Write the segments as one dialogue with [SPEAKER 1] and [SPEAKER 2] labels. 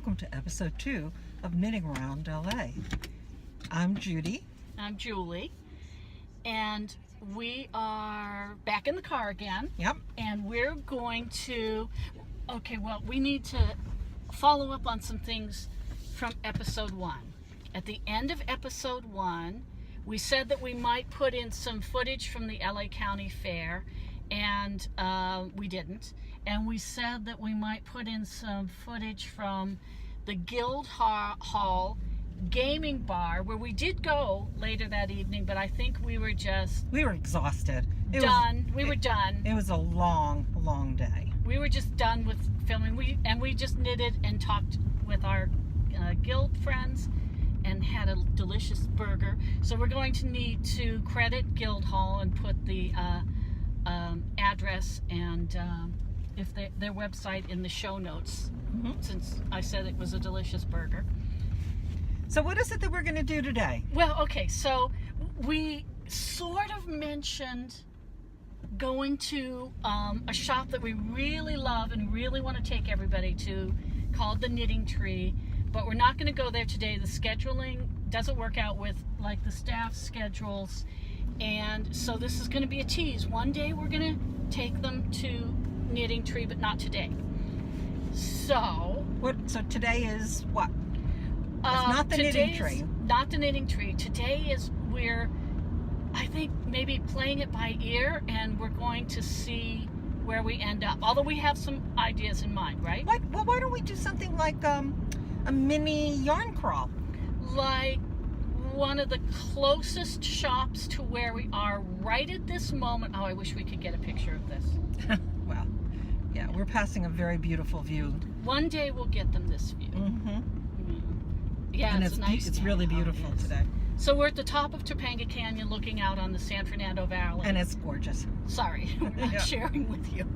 [SPEAKER 1] welcome to episode 2 of Knitting Around LA. I'm Judy.
[SPEAKER 2] I'm Julie. And we are back in the car again.
[SPEAKER 1] Yep.
[SPEAKER 2] And we're going to, we need to follow up on some things from episode 1. At the end of episode 1, we said that we might put in some footage from the LA County Fair, and we didn't. And we said that we might put in some footage from the Guildhall gaming bar, where we did go later that evening, but I think we were
[SPEAKER 1] exhausted. We
[SPEAKER 2] were done.
[SPEAKER 1] It was a long day.
[SPEAKER 2] We were just done with filming. We just knitted and talked with our guild friends and had a delicious burger. So we're going to need to credit Guildhall and put the address and their website in the show notes, since I said it was a delicious burger.
[SPEAKER 1] So what is it that we're going to do today?
[SPEAKER 2] Well, okay, so we sort of mentioned going to a shop that we really love and really want to take everybody to, called the Knitting Tree, but we're not going to go there today. The scheduling doesn't work out with the staff schedules, and so this is going to be a tease. One day we're going to take them to Knitting Tree, but not today. So
[SPEAKER 1] today is what? It's not the Knitting Tree.
[SPEAKER 2] Not the Knitting Tree. Today is I think maybe playing it by ear, and we're going to see where we end up. Although we have some ideas in mind, right?
[SPEAKER 1] Well, why don't we do something like a mini yarn crawl? Like
[SPEAKER 2] one of the closest shops to where we are right at this moment. Oh, I wish we could get a picture of this.
[SPEAKER 1] Well, yeah, we're passing a very beautiful view.
[SPEAKER 2] One day we'll get them this view. Yeah,
[SPEAKER 1] and
[SPEAKER 2] it's nice.
[SPEAKER 1] It's really beautiful today.
[SPEAKER 2] So we're at the top of Topanga Canyon, looking out on the San Fernando Valley.
[SPEAKER 1] And it's gorgeous.
[SPEAKER 2] Sorry, we're not sharing with you.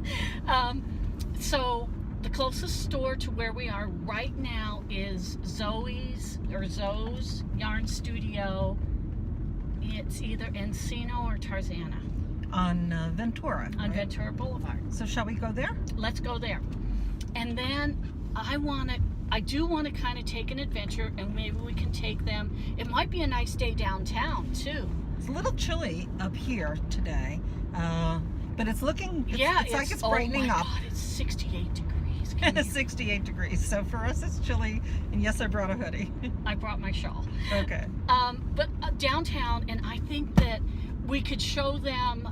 [SPEAKER 2] So the closest store to where we are right now is Zoe's Yarn Studio. It's either Encino or Tarzana.
[SPEAKER 1] On Ventura.
[SPEAKER 2] On Ventura Boulevard.
[SPEAKER 1] So shall we go there?
[SPEAKER 2] Let's go there. And then I do want to kind of take an adventure, and maybe we can take them. It might be a nice day downtown too.
[SPEAKER 1] It's a little chilly up here today, but it's looking. It's like it's brightening up.
[SPEAKER 2] Oh my God, it's 68 degrees.
[SPEAKER 1] 68 degrees. So for us, it's chilly. And yes, I brought a hoodie.
[SPEAKER 2] I brought my shawl.
[SPEAKER 1] Okay.
[SPEAKER 2] But downtown, and I think that we could show them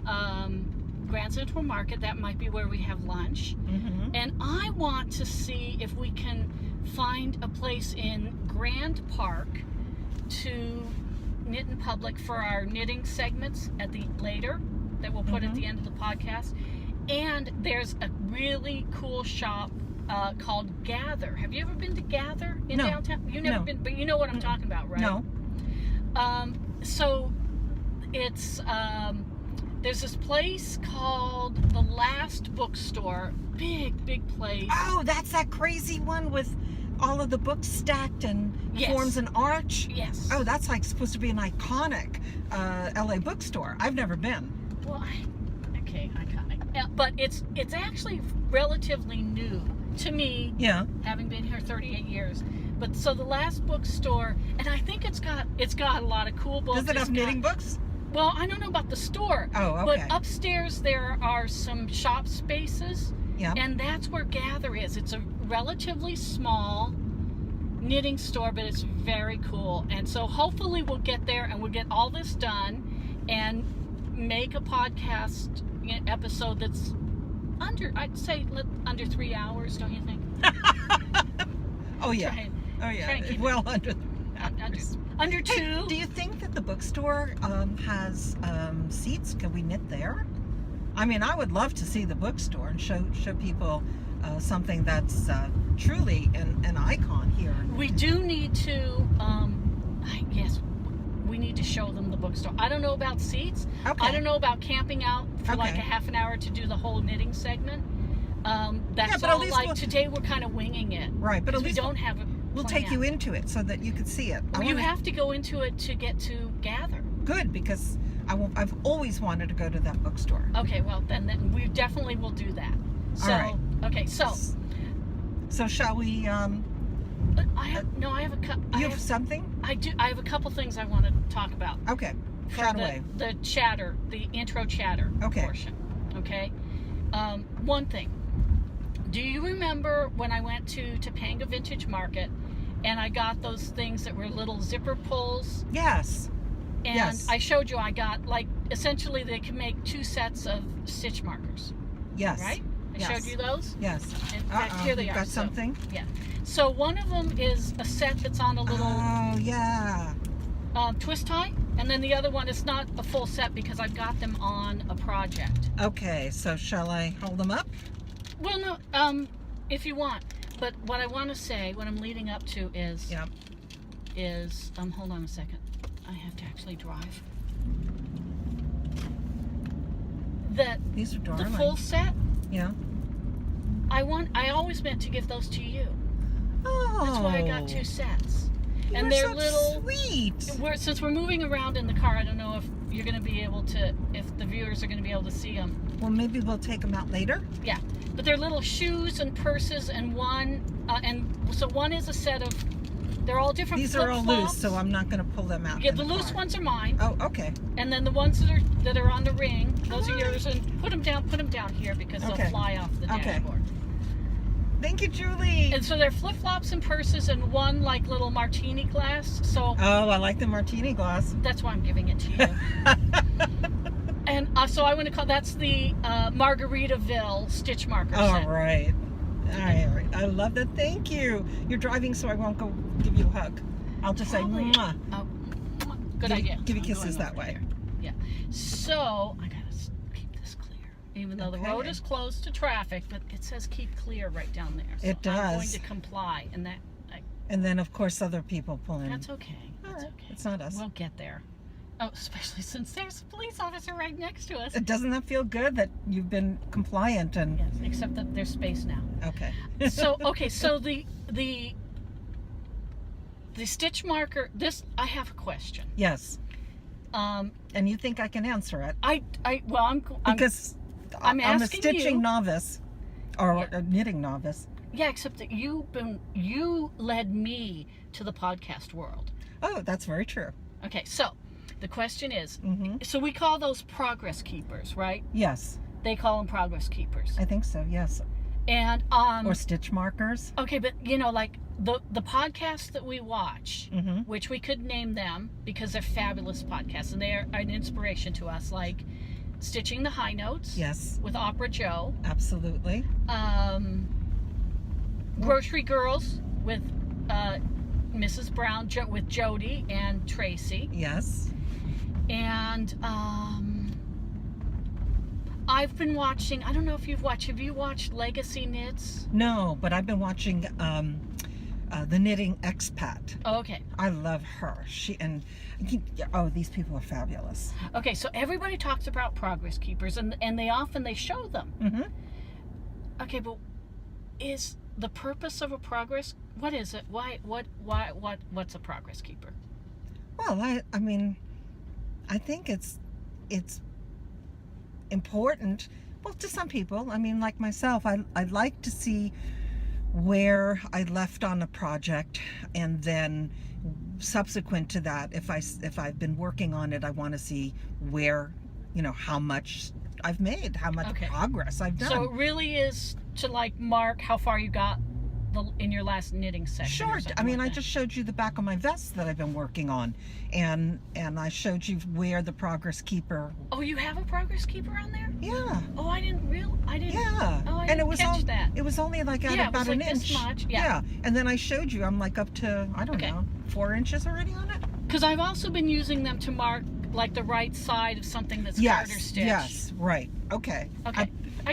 [SPEAKER 2] Grand Central Market. That might be where we have lunch. And I want to see if we can find a place in Grand Park to knit in public for our knitting segments later that we'll put at the end of the podcast. And there's a really cool shop called Gather. Have you ever been to Gather in downtown? You've never been, but you know what I'm talking about, right?
[SPEAKER 1] No.
[SPEAKER 2] So it's there's this place called the Last Bookstore. Big place.
[SPEAKER 1] Oh, that's that crazy one with all of the books stacked and forms an arch?
[SPEAKER 2] Yes.
[SPEAKER 1] Oh, that's supposed to be an iconic LA bookstore. I've never been.
[SPEAKER 2] Well, iconic. But it's actually relatively new to me.
[SPEAKER 1] Yeah.
[SPEAKER 2] Having been here 38 years. But so the Last Bookstore, and I think it's got a lot of cool books.
[SPEAKER 1] Does it have knitting books?
[SPEAKER 2] Well, I don't know about the store.
[SPEAKER 1] Oh, okay.
[SPEAKER 2] But upstairs there are some shop spaces.
[SPEAKER 1] Yeah.
[SPEAKER 2] And that's where Gather is. It's a relatively small knitting store, but it's very cool. And so hopefully we'll get there and we'll get all this done and make a podcast episode that's under 3 hours, don't you think?
[SPEAKER 1] Oh yeah. Well, under 2.
[SPEAKER 2] Hey,
[SPEAKER 1] do you think that the bookstore has seats? Can we knit there? I mean, I would love to see the bookstore and show people something that's truly an icon here.
[SPEAKER 2] We do need to, I guess, we need to show them the bookstore. I don't know about seats.
[SPEAKER 1] Okay.
[SPEAKER 2] I don't know about camping out for like a half an hour to do the whole knitting segment. That's
[SPEAKER 1] but at
[SPEAKER 2] all
[SPEAKER 1] least
[SPEAKER 2] today we're kind of winging it.
[SPEAKER 1] Right, but at least
[SPEAKER 2] we don't have a
[SPEAKER 1] We'll take you into it so that you could see it.
[SPEAKER 2] You have to go into it to get to Gather.
[SPEAKER 1] Good, because I've always wanted to go to that bookstore.
[SPEAKER 2] Okay, well then we definitely will do that. So,
[SPEAKER 1] all right.
[SPEAKER 2] Okay, so
[SPEAKER 1] shall we
[SPEAKER 2] I have a couple.
[SPEAKER 1] You have something?
[SPEAKER 2] I do. I have a couple things I want to talk about.
[SPEAKER 1] Okay. Chat away.
[SPEAKER 2] The chatter, the intro chatter portion. Okay. One thing. Do you remember when I went to Topanga Vintage Market and I got those things that were little zipper pulls?
[SPEAKER 1] Yes.
[SPEAKER 2] And I showed you I got, like, essentially they can make 2 sets of stitch markers.
[SPEAKER 1] Yes.
[SPEAKER 2] Right? I showed you those?
[SPEAKER 1] Yes.
[SPEAKER 2] In fact, here they are.
[SPEAKER 1] Got something?
[SPEAKER 2] Yeah. So one of them is a set that's on a little twist tie, and then the other one is not a full set because I've got them on a project.
[SPEAKER 1] Okay, so shall I hold them up?
[SPEAKER 2] Well, no, if you want. But what I want to say, what I'm leading up to is, hold on a second. I have to actually drive.
[SPEAKER 1] These are darling.
[SPEAKER 2] The full set.
[SPEAKER 1] Yeah.
[SPEAKER 2] I always meant to give those to you.
[SPEAKER 1] Oh.
[SPEAKER 2] That's why I got 2 sets. And they're
[SPEAKER 1] so
[SPEAKER 2] little
[SPEAKER 1] sweet.
[SPEAKER 2] Since we're moving around in the car, I don't know if you're going to be able to, if the viewers are going to be able to see them.
[SPEAKER 1] Well, maybe we'll take them out later.
[SPEAKER 2] Yeah, but they're little shoes and purses, and one is a set of. They're all different.
[SPEAKER 1] These are all loose, so I'm not going to pull them out.
[SPEAKER 2] Yeah, the loose ones are mine.
[SPEAKER 1] Oh, okay.
[SPEAKER 2] And then the ones that are on the ring, those are yours. And put them down here because they'll fly off the dashboard.
[SPEAKER 1] Thank you, Julie.
[SPEAKER 2] And so they're flip-flops and purses and one like little martini glass. So
[SPEAKER 1] I like the martini glass.
[SPEAKER 2] That's why I'm giving it to you. And so I want to call that's the Margaritaville stitch marker set.
[SPEAKER 1] All right. I love that. Thank you. You're driving, so I won't go give you a hug. I'll just say, mwah.
[SPEAKER 2] Oh, good idea.
[SPEAKER 1] Give you kisses that way.
[SPEAKER 2] Yeah. So I gotta keep this clear, even though the road is closed to traffic, but it says keep clear right down there. So
[SPEAKER 1] it does.
[SPEAKER 2] I'm going to comply, and that.
[SPEAKER 1] And then, of course, other people pull in.
[SPEAKER 2] That's okay. That's okay.
[SPEAKER 1] It's not us.
[SPEAKER 2] We'll get there. Oh, especially since there's a police officer right next to us.
[SPEAKER 1] Doesn't that feel good that you've been compliant and?
[SPEAKER 2] Yes, except that there's space now.
[SPEAKER 1] Okay.
[SPEAKER 2] So the stitch marker. I have a question.
[SPEAKER 1] Yes. And you think I can answer it?
[SPEAKER 2] Because I'm
[SPEAKER 1] a stitching novice, or a knitting novice.
[SPEAKER 2] Yeah, except that you led me to the podcast world.
[SPEAKER 1] Oh, that's very true.
[SPEAKER 2] Okay, so the question is, so we call those progress keepers, right?
[SPEAKER 1] Yes.
[SPEAKER 2] They call them progress keepers.
[SPEAKER 1] I think so, yes.
[SPEAKER 2] And
[SPEAKER 1] or stitch markers.
[SPEAKER 2] Okay, but like the podcasts that we watch, which we could name them because they're fabulous podcasts and they are an inspiration to us, like Stitching the High Notes.
[SPEAKER 1] Yes.
[SPEAKER 2] With Opera Joe.
[SPEAKER 1] Absolutely.
[SPEAKER 2] Grocery Girls with Mrs. Brown, with Jody and Tracy.
[SPEAKER 1] Yes.
[SPEAKER 2] And I've been watching, I don't know if have you watched Legacy Knits?
[SPEAKER 1] No, but I've been watching the Knitting Expat.
[SPEAKER 2] Oh, okay.
[SPEAKER 1] I love her. These people are fabulous.
[SPEAKER 2] Okay, so everybody talks about progress keepers and they show them. Okay, but is the purpose of a progress, what is it? What's a progress keeper?
[SPEAKER 1] Well, I think it's important. Well, to some people, like myself, I'd like to see where I left on a project, and then subsequent to that, if I've been working on it, I want to see where, how much I've made, how much progress I've done.
[SPEAKER 2] So it really is to mark how far you got in your last knitting session.
[SPEAKER 1] Sure. I just showed you the back of my vest that I've been working on, and I showed you where the progress keeper.
[SPEAKER 2] Oh, you have a progress keeper on there?
[SPEAKER 1] Yeah.
[SPEAKER 2] Oh, I didn't.
[SPEAKER 1] Yeah.
[SPEAKER 2] Oh, I didn't catch that.
[SPEAKER 1] It was only about an inch.
[SPEAKER 2] This much.
[SPEAKER 1] Yeah. And then I showed you. I'm up to 4 inches already on it.
[SPEAKER 2] Because I've also been using them to mark the right side of something that's garter stitched.
[SPEAKER 1] Yes. Right. Okay.
[SPEAKER 2] Okay. I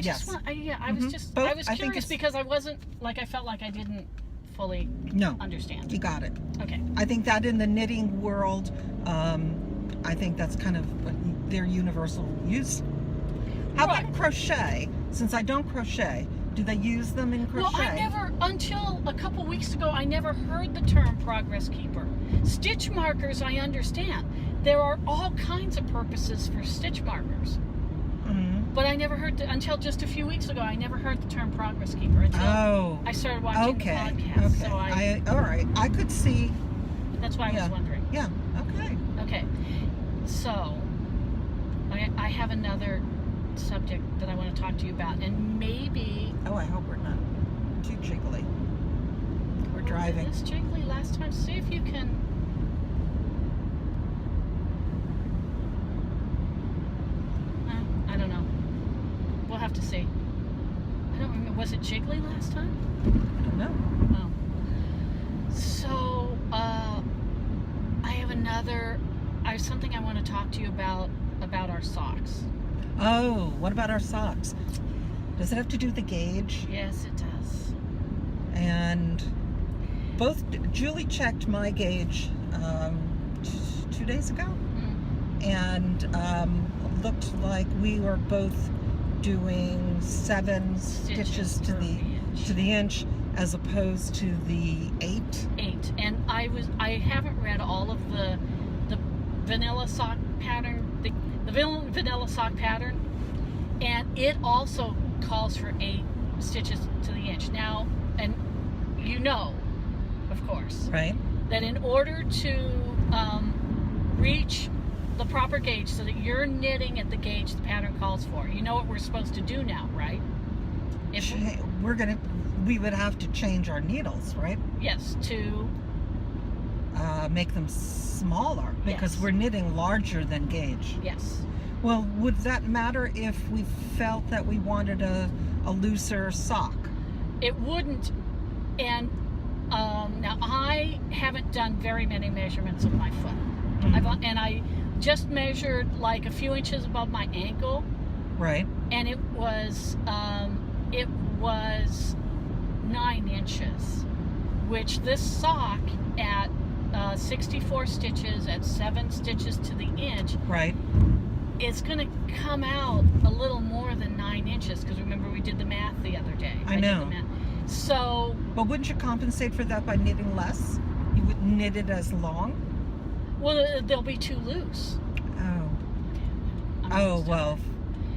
[SPEAKER 2] was curious because I wasn't I felt like I didn't fully understand.
[SPEAKER 1] You got it.
[SPEAKER 2] Okay.
[SPEAKER 1] I think that in the knitting world, I think that's kind of their universal use. How about crochet? Since I don't crochet, do they use them in crochet?
[SPEAKER 2] Well, until a couple weeks ago, I never heard the term progress keeper. Stitch markers, I understand. There are all kinds of purposes for stitch markers. But I never heard, until just a few weeks ago, I never heard the term progress keeper until I started watching the podcast.
[SPEAKER 1] Okay.
[SPEAKER 2] So
[SPEAKER 1] all right. I could see.
[SPEAKER 2] That's why I was wondering.
[SPEAKER 1] Yeah. Okay.
[SPEAKER 2] Okay. So, I have another subject that I want to talk to you about, and maybe.
[SPEAKER 1] Oh, I hope we're not too jiggly. We're driving.
[SPEAKER 2] It was jiggly last time. See if you can. I don't know. We'll have to see. I don't remember. Was it jiggly last time?
[SPEAKER 1] I don't know.
[SPEAKER 2] Oh. So, I have something I want to talk to you about our socks.
[SPEAKER 1] Oh, what about our socks? Does it have to do with the gauge?
[SPEAKER 2] Yes, it does.
[SPEAKER 1] And both Julie checked my gauge 2 days ago, and looked like we were both doing 7 stitches to the inch as opposed to the 8.
[SPEAKER 2] And I haven't read all of the vanilla sock pattern, the vanilla sock pattern, and it also calls for 8 stitches to the inch. Now, and you know, of course,
[SPEAKER 1] right,
[SPEAKER 2] that in order to reach the proper gauge so that you're knitting at the gauge the pattern calls for, you know what we're supposed to do now, right? If
[SPEAKER 1] we would have to change our needles, right?
[SPEAKER 2] Yes, to
[SPEAKER 1] make them smaller, because
[SPEAKER 2] yes,
[SPEAKER 1] we're knitting larger than gauge.
[SPEAKER 2] Yes.
[SPEAKER 1] Well, would that matter if we felt that we wanted a looser sock?
[SPEAKER 2] It wouldn't. And now I haven't done very many measurements of my foot. And I just measured like a few inches above my ankle.
[SPEAKER 1] Right.
[SPEAKER 2] And it was 9 inches, which this sock at 64 stitches at 7 stitches to the inch,
[SPEAKER 1] right,
[SPEAKER 2] it's going to come out a little more than 9 inches, because remember we did the math the other day.
[SPEAKER 1] I know.
[SPEAKER 2] did the math. So,
[SPEAKER 1] but wouldn't you compensate for that by knitting less? You wouldn't knit it as long?
[SPEAKER 2] well, they'll be too loose.
[SPEAKER 1] Well.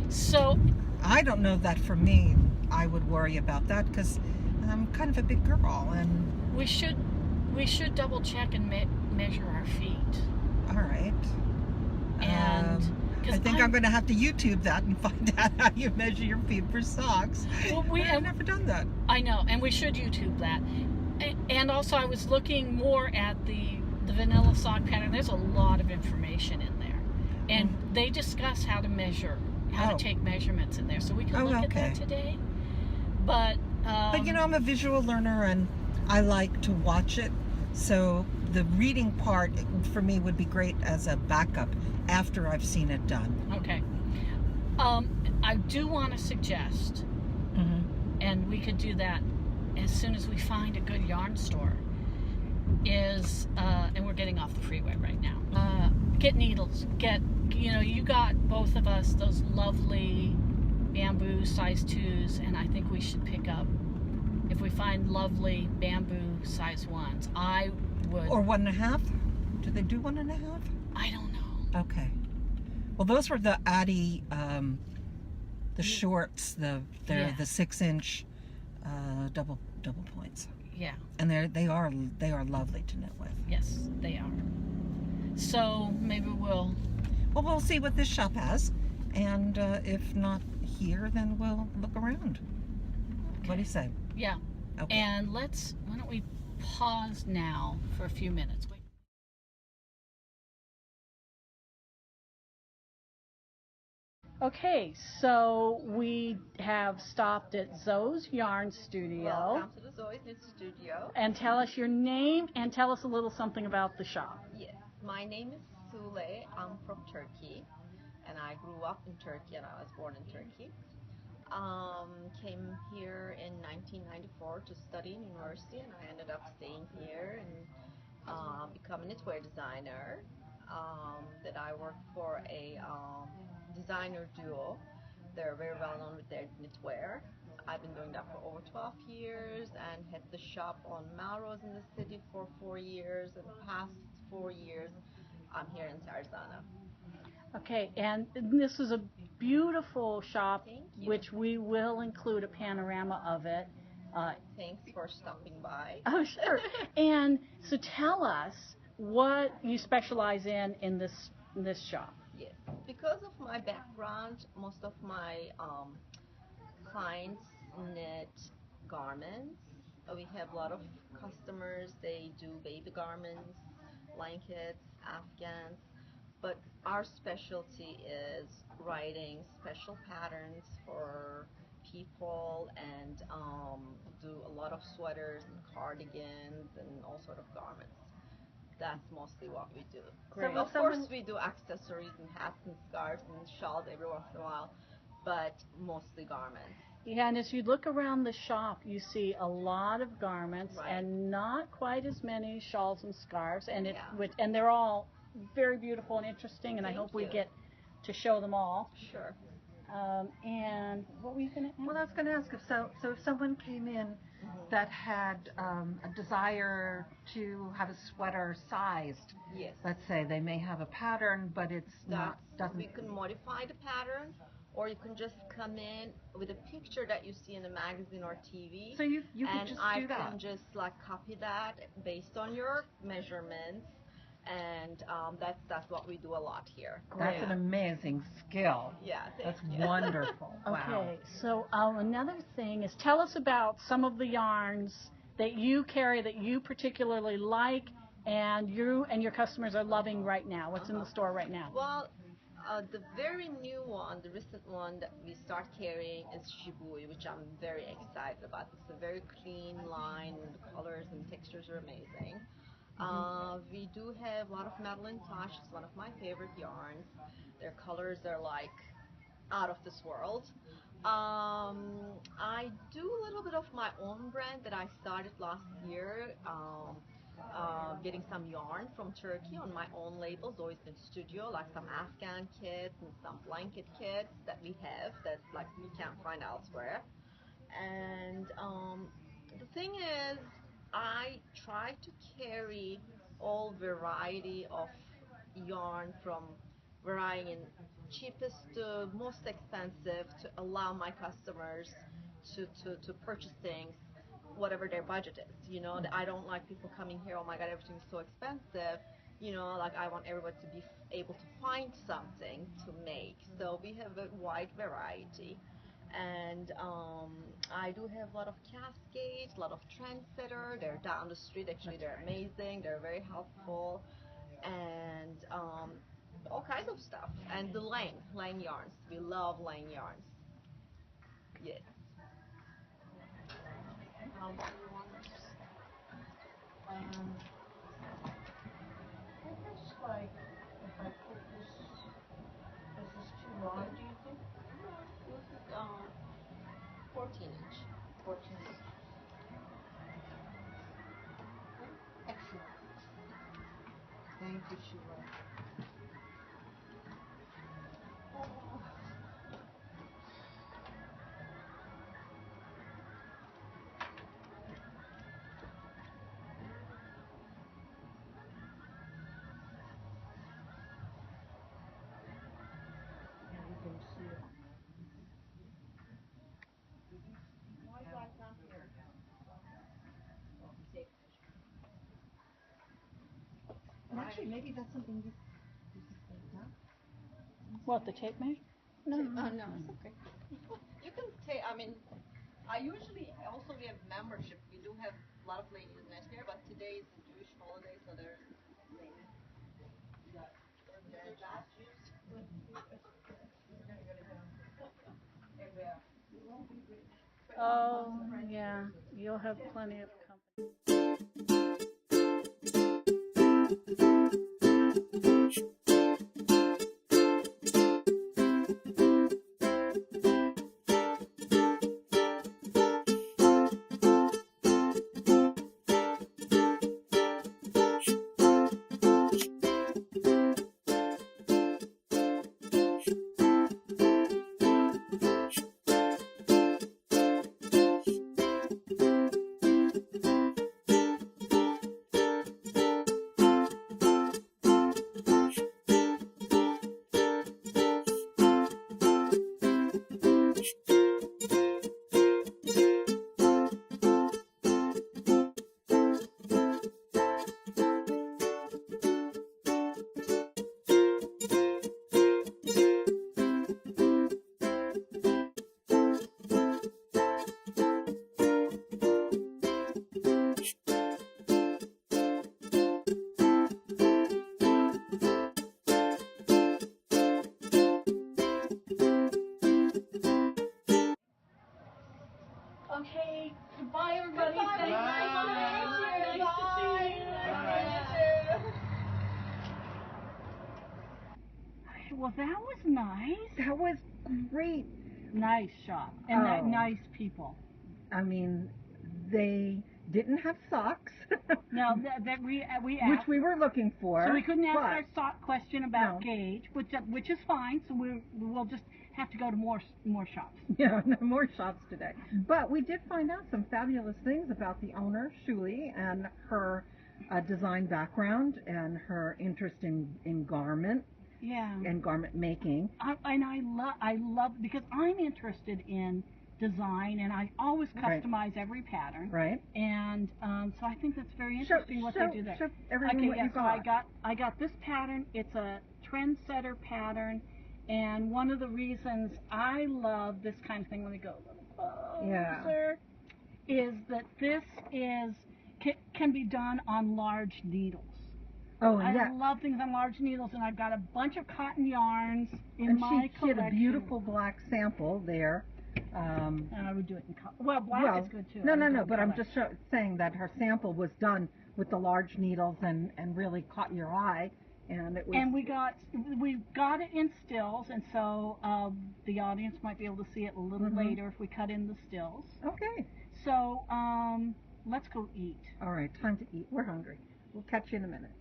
[SPEAKER 2] So,
[SPEAKER 1] I don't know that for me. I would worry about that because I'm kind of a big girl, and
[SPEAKER 2] we should double check and measure our feet.
[SPEAKER 1] All right.
[SPEAKER 2] And
[SPEAKER 1] I think I'm going to have to YouTube that and find out how you measure your feet for socks.
[SPEAKER 2] Well,
[SPEAKER 1] I've never done that.
[SPEAKER 2] I know, and we should YouTube that. And also, I was looking more at the vanilla sock pattern. There's a lot of information in there, and they discuss how to measure, how to take measurements in there. So we can look at that today. But
[SPEAKER 1] you know, I'm a visual learner, and I like to watch it. So the reading part for me would be great as a backup after I've seen it done.
[SPEAKER 2] Okay. I do want to suggest, and we could do that as soon as we find a good yarn store, and we're getting off the freeway right now. Get needles. You got both of us those lovely bamboo size 2s, and I think we should pick up, if we find lovely bamboo size 1s, I would.
[SPEAKER 1] Or 1.5? Do they do 1.5?
[SPEAKER 2] I don't know.
[SPEAKER 1] Okay. Well, those were the Addie, the shorts, they're the 6-inch double points.
[SPEAKER 2] Yeah.
[SPEAKER 1] And they are lovely to knit with.
[SPEAKER 2] Yes, they are. So maybe we'll
[SPEAKER 1] see what this shop has, and if not here, then we'll look around. Okay. What do you say?
[SPEAKER 2] Yeah.
[SPEAKER 1] Okay.
[SPEAKER 2] And why don't we pause now for a few minutes? Wait. Okay, so we have stopped at Zoe's Yarn Studio.
[SPEAKER 3] Welcome to the Zoe's Knit Studio.
[SPEAKER 2] And tell us your name and tell us a little something about the shop.
[SPEAKER 3] Yes, my name is Sule. I'm from Turkey, and I grew up in Turkey, and I was born in Turkey. Came here in 1994 to study in university, and I ended up staying here and becoming a knitwear designer. That I work for a designer duo. They're very well known with their knitwear. I've been doing that for over 12 years and had the shop on Melrose in the city for 4 years, and the past 4 years I'm here in Tarzana.
[SPEAKER 2] Okay, and this is a beautiful shop,
[SPEAKER 3] Thank you.
[SPEAKER 2] which we will include a panorama of it.
[SPEAKER 3] Thanks for stopping by.
[SPEAKER 2] Oh, sure. And so tell us what you specialize in this shop.
[SPEAKER 3] Yes, because of my background, most of my clients knit garments. We have a lot of customers. They do baby garments, blankets, afghans, but our specialty is writing special patterns for people and do a lot of sweaters and cardigans and all sort of garments. That's mostly what we do.
[SPEAKER 2] Great.
[SPEAKER 3] Of course, we do accessories and hats and scarves and shawls every once in a while, but mostly garments.
[SPEAKER 2] Yeah, and as you look around the shop, you see a lot of garments
[SPEAKER 3] Right.
[SPEAKER 2] and not quite as many shawls and scarves, and
[SPEAKER 3] Yeah.
[SPEAKER 2] and they're all very beautiful and interesting, and I
[SPEAKER 3] Thank
[SPEAKER 2] hope we
[SPEAKER 3] you.
[SPEAKER 2] get to show them all.
[SPEAKER 3] Sure.
[SPEAKER 2] And what were you going to ask?
[SPEAKER 1] Well, I was going to ask if someone came in that had a desire to have a sweater sized.
[SPEAKER 3] Yes.
[SPEAKER 1] Let's say they may have a pattern, but it's not doesn't.
[SPEAKER 3] We can modify the pattern, or you can just come in with a picture that you see in a magazine or TV.
[SPEAKER 1] So you could
[SPEAKER 3] and
[SPEAKER 1] just
[SPEAKER 3] I
[SPEAKER 1] do that.
[SPEAKER 3] can just like copy that based on your measurements, and that's what we do a lot here.
[SPEAKER 1] That's an amazing skill.
[SPEAKER 3] Yeah,
[SPEAKER 1] That's
[SPEAKER 3] thank you.
[SPEAKER 1] wonderful. Wow.
[SPEAKER 2] Okay, so another thing is tell us about some of the yarns that you carry that you particularly like and you and your customers are loving right now. What's in the store right now?
[SPEAKER 3] Well, the very new one, the recent one that we start carrying is Shibui, which I'm very excited about. It's a very clean line, and the colors and textures are amazing. We do have a lot of Madeline Tosh. It's one of my favorite yarns. Their colors are like out of this world. I do a little bit of my own brand that I started last year. Getting some yarn from Turkey on my own labels, always in studio, like some Afghan kits and some blanket kits that we have that like you can't find elsewhere. And the thing is, I try to carry all variety of yarn from varying in cheapest to most expensive to allow my customers to purchase things whatever their budget is. I don't like people coming here, oh my god, everything's so expensive. Like I want everybody to be able to find something to make. So we have a wide variety. And I do have a lot of Cascade, a lot of Trendsetter. They're down the street. Actually, they're amazing. They're very helpful, and all kinds of stuff. And the Lane yarns. We love Lane yarns. Yes.
[SPEAKER 2] It looks like if I put this, is this too long, do you think?
[SPEAKER 3] This is 14-inch.
[SPEAKER 2] 14 inches. Excellent. Thank you, Sheila. You can see it.
[SPEAKER 3] Why do I come here?
[SPEAKER 1] And actually, maybe that's something you could say, no?
[SPEAKER 2] What, the tape measure? No,
[SPEAKER 3] No, it's okay. You can take. I mean, I usually also we have membership. We do have a lot of ladies in here, but today is a Jewish holiday, so there's ladies.
[SPEAKER 2] Oh, yeah, you'll have plenty of company. Well, that was nice.
[SPEAKER 1] That was great.
[SPEAKER 2] Nice shop. And nice people.
[SPEAKER 1] I mean, they didn't have socks.
[SPEAKER 2] No, that we asked.
[SPEAKER 1] Which we were looking for.
[SPEAKER 2] So we couldn't ask our sock question about
[SPEAKER 1] No.
[SPEAKER 2] gauge, which is fine. So we'll just have to go to more shops.
[SPEAKER 1] Yeah, no more shops today. But we did find out some fabulous things about the owner, Shuli, and her design background and her interest in garment.
[SPEAKER 2] Yeah.
[SPEAKER 1] And garment making.
[SPEAKER 2] I love because I'm interested in design, and I always customize every pattern.
[SPEAKER 1] Right.
[SPEAKER 2] And so I think that's very interesting what they do there.
[SPEAKER 1] Show everyone what you got.
[SPEAKER 2] So I got this pattern. It's a trendsetter pattern, and one of the reasons I love this kind of thing, let me go a little closer, is that this can be done on large needles.
[SPEAKER 1] Oh,
[SPEAKER 2] I love things on large needles, and I've got a bunch of cotton yarns in my collection.
[SPEAKER 1] She had a beautiful black sample there.
[SPEAKER 2] And I would do it in color. Well, black is good too.
[SPEAKER 1] No, but I'm just saying that her sample was done with the large needles and really caught your eye. And it was. And
[SPEAKER 2] we got it in stills, and so the audience might be able to see it a little later if we cut in the stills.
[SPEAKER 1] Okay.
[SPEAKER 2] So let's go eat.
[SPEAKER 1] All right, time to eat. We're hungry. We'll catch you in a minute.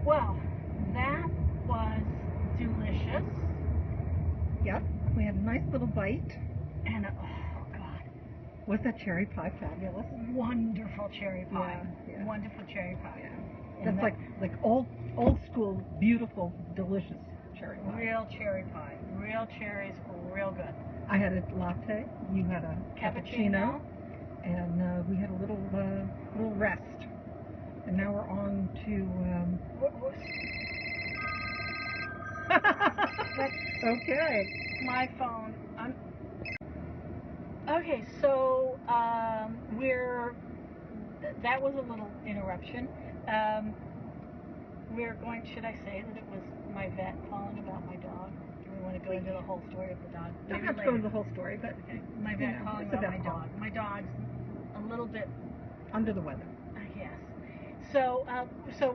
[SPEAKER 2] Well, that was delicious.
[SPEAKER 1] Yep, we had a nice little bite.
[SPEAKER 2] And oh God,
[SPEAKER 1] was that cherry pie fabulous?
[SPEAKER 2] Wonderful cherry pie.
[SPEAKER 1] Yeah.
[SPEAKER 2] Wonderful cherry pie.
[SPEAKER 1] Yeah. That's like old school, beautiful, delicious cherry pie.
[SPEAKER 2] Real cherry pie. Real cherries, real good.
[SPEAKER 1] I had a latte. You had a cappuccino. And we had a little rest. And now we're on to. Okay.
[SPEAKER 2] My phone. Okay, so that was a little interruption. We're going. Should I say that it was my vet calling about my dog? Do we want to go into the whole story of the dog?
[SPEAKER 1] Don't have to go into the whole story, but
[SPEAKER 2] my vet calling about my dog. My dog's a little bit
[SPEAKER 1] under the weather.
[SPEAKER 2] Yes. So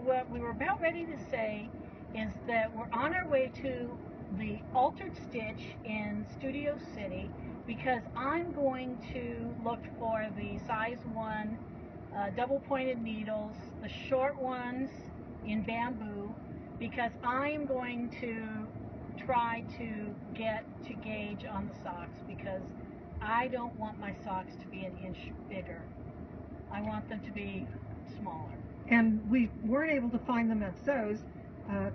[SPEAKER 2] what we were about ready to say is that we're on our way to the Altered Stitch in Studio City because I'm going to look for the size 1 double pointed needles, the short ones in bamboo, because I'm going to try to get to gauge on the socks because I don't want my socks to be an inch bigger. I want them to be smaller.
[SPEAKER 1] And we weren't able to find them at Zoe's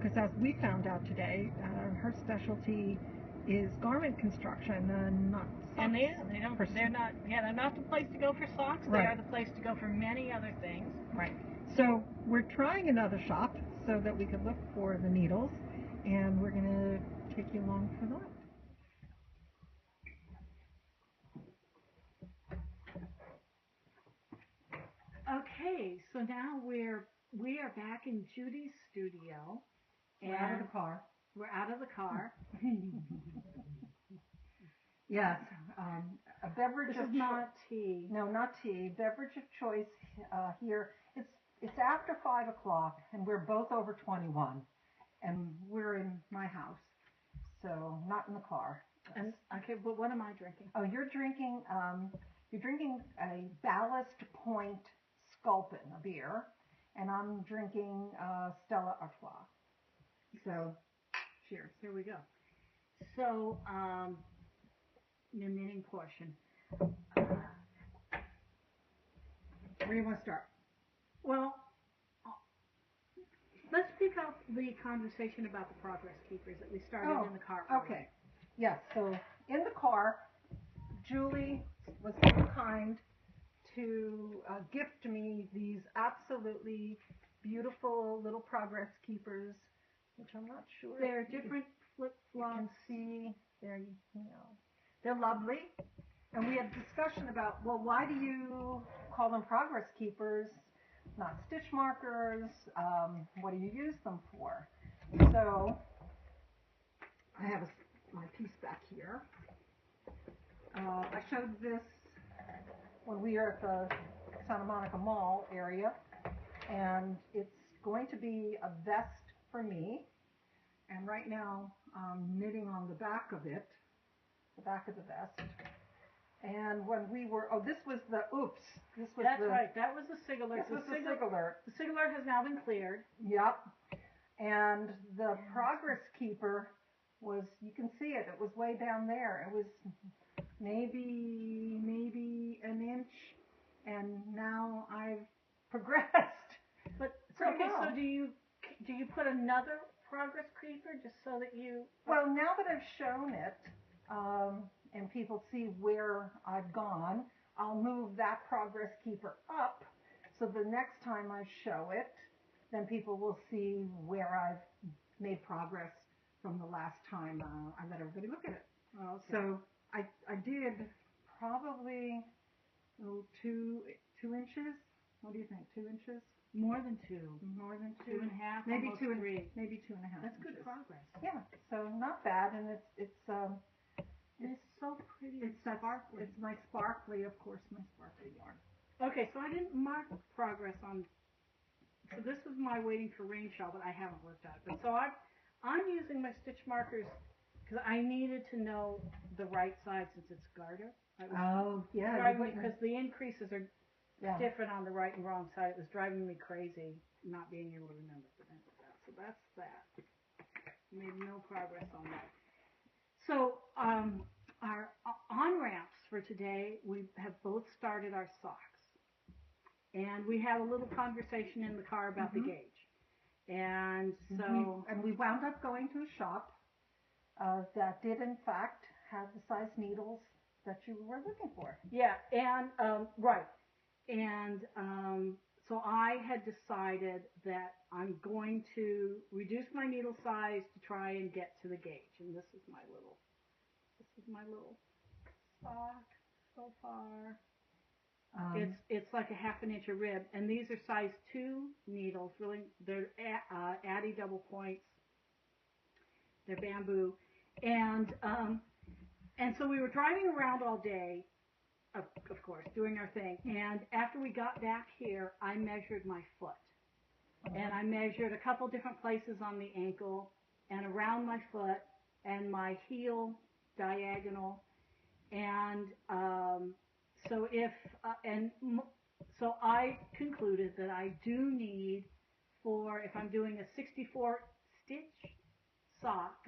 [SPEAKER 1] because as we found out today, her specialty is garment construction and not socks.
[SPEAKER 2] And they're not the place to go for socks. They are the place to go for many other things.
[SPEAKER 1] Right. So we're trying another shop so that we could look for the needles, and we're going to take you along for that.
[SPEAKER 2] Okay, so now we are back in Judy's studio.
[SPEAKER 1] We're out of the car.
[SPEAKER 2] We're out of the car.
[SPEAKER 1] Yes, a beverage
[SPEAKER 2] this
[SPEAKER 1] of
[SPEAKER 2] is not tea.
[SPEAKER 1] No, not tea. Beverage of choice here. It's after 5 o'clock, and we're both over 21, and we're in my house, so not in the car.
[SPEAKER 2] And okay, but what am I drinking?
[SPEAKER 1] Oh, you're drinking a Ballast Point Sculpin, a beer, and I'm drinking Stella Artois. So, cheers.
[SPEAKER 2] Here we go. So, the knitting portion.
[SPEAKER 1] Where do you want to start?
[SPEAKER 2] Well, let's pick up the conversation about the progress keepers that we started in the car.
[SPEAKER 1] Okay. Yes. So in the car, Julie was so kind to gift me these absolutely beautiful little progress keepers, which I'm not sure.
[SPEAKER 2] They're different flip-flops.
[SPEAKER 1] You can see they're lovely. And we had a discussion about, well, why do you call them progress keepers not stitch markers. What do you use them for? So I have my piece back here. I showed this when we were at the Santa Monica Mall area, and it's going to be a vest for me. And right now I'm knitting on the back of it, the back of the vest. And when we were, this was the,
[SPEAKER 2] That's right, that was the Sigler.
[SPEAKER 1] This was the Sigler.
[SPEAKER 2] The Sigler has now been cleared.
[SPEAKER 1] Yep. And the Progress Keeper was, you can see it, it was way down there. It was maybe an inch, and now I've progressed.
[SPEAKER 2] But
[SPEAKER 1] pretty well.
[SPEAKER 2] So do you put another Progress Keeper just so that you?
[SPEAKER 1] Well, now that I've shown it, and people see where I've gone, I'll move that Progress Keeper up, so the next time I show it, then people will see where I've made progress from the last time I let everybody look at it.
[SPEAKER 2] Oh, okay.
[SPEAKER 1] So I did probably 2 inches. What do you think? 2 inches?
[SPEAKER 2] More than 2.
[SPEAKER 1] More than 2.
[SPEAKER 2] 2.5.
[SPEAKER 1] Maybe
[SPEAKER 2] almost
[SPEAKER 1] 2 and
[SPEAKER 2] 3.
[SPEAKER 1] Maybe 2.5.
[SPEAKER 2] That's
[SPEAKER 1] inches.
[SPEAKER 2] good progress.
[SPEAKER 1] Yeah. So not bad, and it's
[SPEAKER 2] so pretty.
[SPEAKER 1] It's sparkly. It's my sparkly, of course, my sparkly yarn.
[SPEAKER 2] Okay, so I didn't mark progress on. So this is my waiting for rain shawl, but I haven't worked out. But so I'm using my stitch markers because I needed to know the right side since it's garter. Because the increases are different on the right and wrong side. It was driving me crazy not being able to remember. So that's that. Made no progress on that. So our on-ramps for today, we have both started our socks. And we had a little conversation in the car about the gauge. And so...
[SPEAKER 1] And we wound up going to a shop that did, in fact, have the size needles that you were looking for.
[SPEAKER 2] Yeah, and, right. And so I had decided that I'm going to reduce my needle size to try and get to the gauge. And this is my little sock so far. It's like a 1/2 inch a rib, and these are size 2 needles. Really, they're Addy double points. They're bamboo, and so we were driving around all day, of course, doing our thing. And after we got back here, I measured my foot, and I measured a couple different places on the ankle and around my foot and my heel diagonal, and so I concluded that I do need, if I'm doing a 64 stitch sock,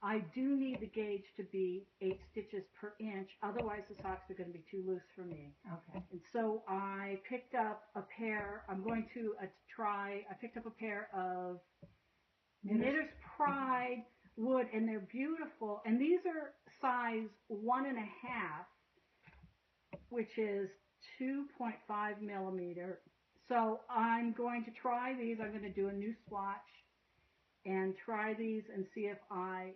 [SPEAKER 2] I do need the gauge to be 8 stitches per inch. Otherwise, the socks are going to be too loose for me.
[SPEAKER 1] Okay.
[SPEAKER 2] And so I picked up a pair. I'm going to try. I picked up a pair of Knitter's Pride wood, and they're beautiful. And these are size 1.5. Which is 2.5 millimeter. So I'm going to try these. I'm going to do a new swatch and try these and see if I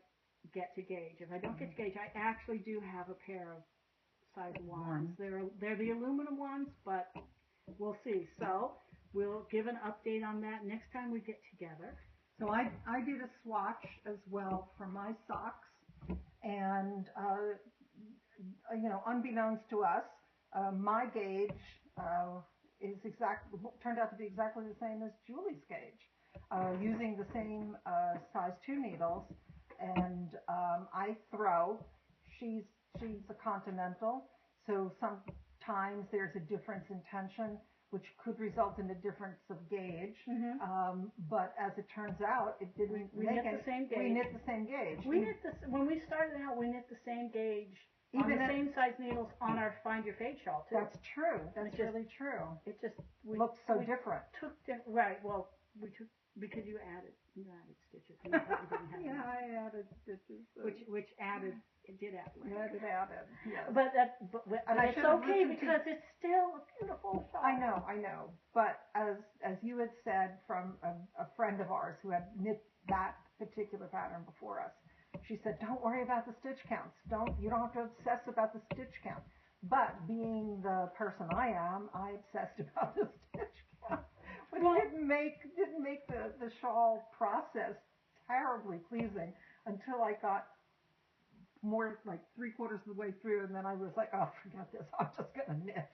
[SPEAKER 2] get to gauge. If I don't get to gauge, I actually do have a pair of size 1s. They're the aluminum ones, but we'll see. So we'll give an update on that next time we get together.
[SPEAKER 1] So I did a swatch as well for my socks, and unbeknownst to us, my gauge turned out to be exactly the same as Julie's gauge, using the same size 2 needles. And I throw. She's a continental, so sometimes there's a difference in tension, which could result in a difference of gauge. But as it turns out, it didn't.
[SPEAKER 2] We knit the same gauge.
[SPEAKER 1] We knit the same gauge.
[SPEAKER 2] When we started out, we knit the same gauge. On the same size needles on our Find Your Fade shawl, too.
[SPEAKER 1] That's true. That's really true.
[SPEAKER 2] It just
[SPEAKER 1] looks so different.
[SPEAKER 2] Right. Well, because you added stitches. We didn't have
[SPEAKER 1] I added stitches.
[SPEAKER 2] Which added. It did add.
[SPEAKER 1] Yeah, it added. Yes.
[SPEAKER 2] But it's okay because it's still a beautiful shawl.
[SPEAKER 1] I know. But as you had said from a friend of ours who had knit that particular pattern before us, she said, don't worry about the stitch counts. You don't have to obsess about the stitch count. But being the person I am, I obsessed about the stitch count. But it didn't make the shawl process terribly pleasing until I got more like 3/4 of the way through, and then I was like, oh, forget this, I'm just gonna knit.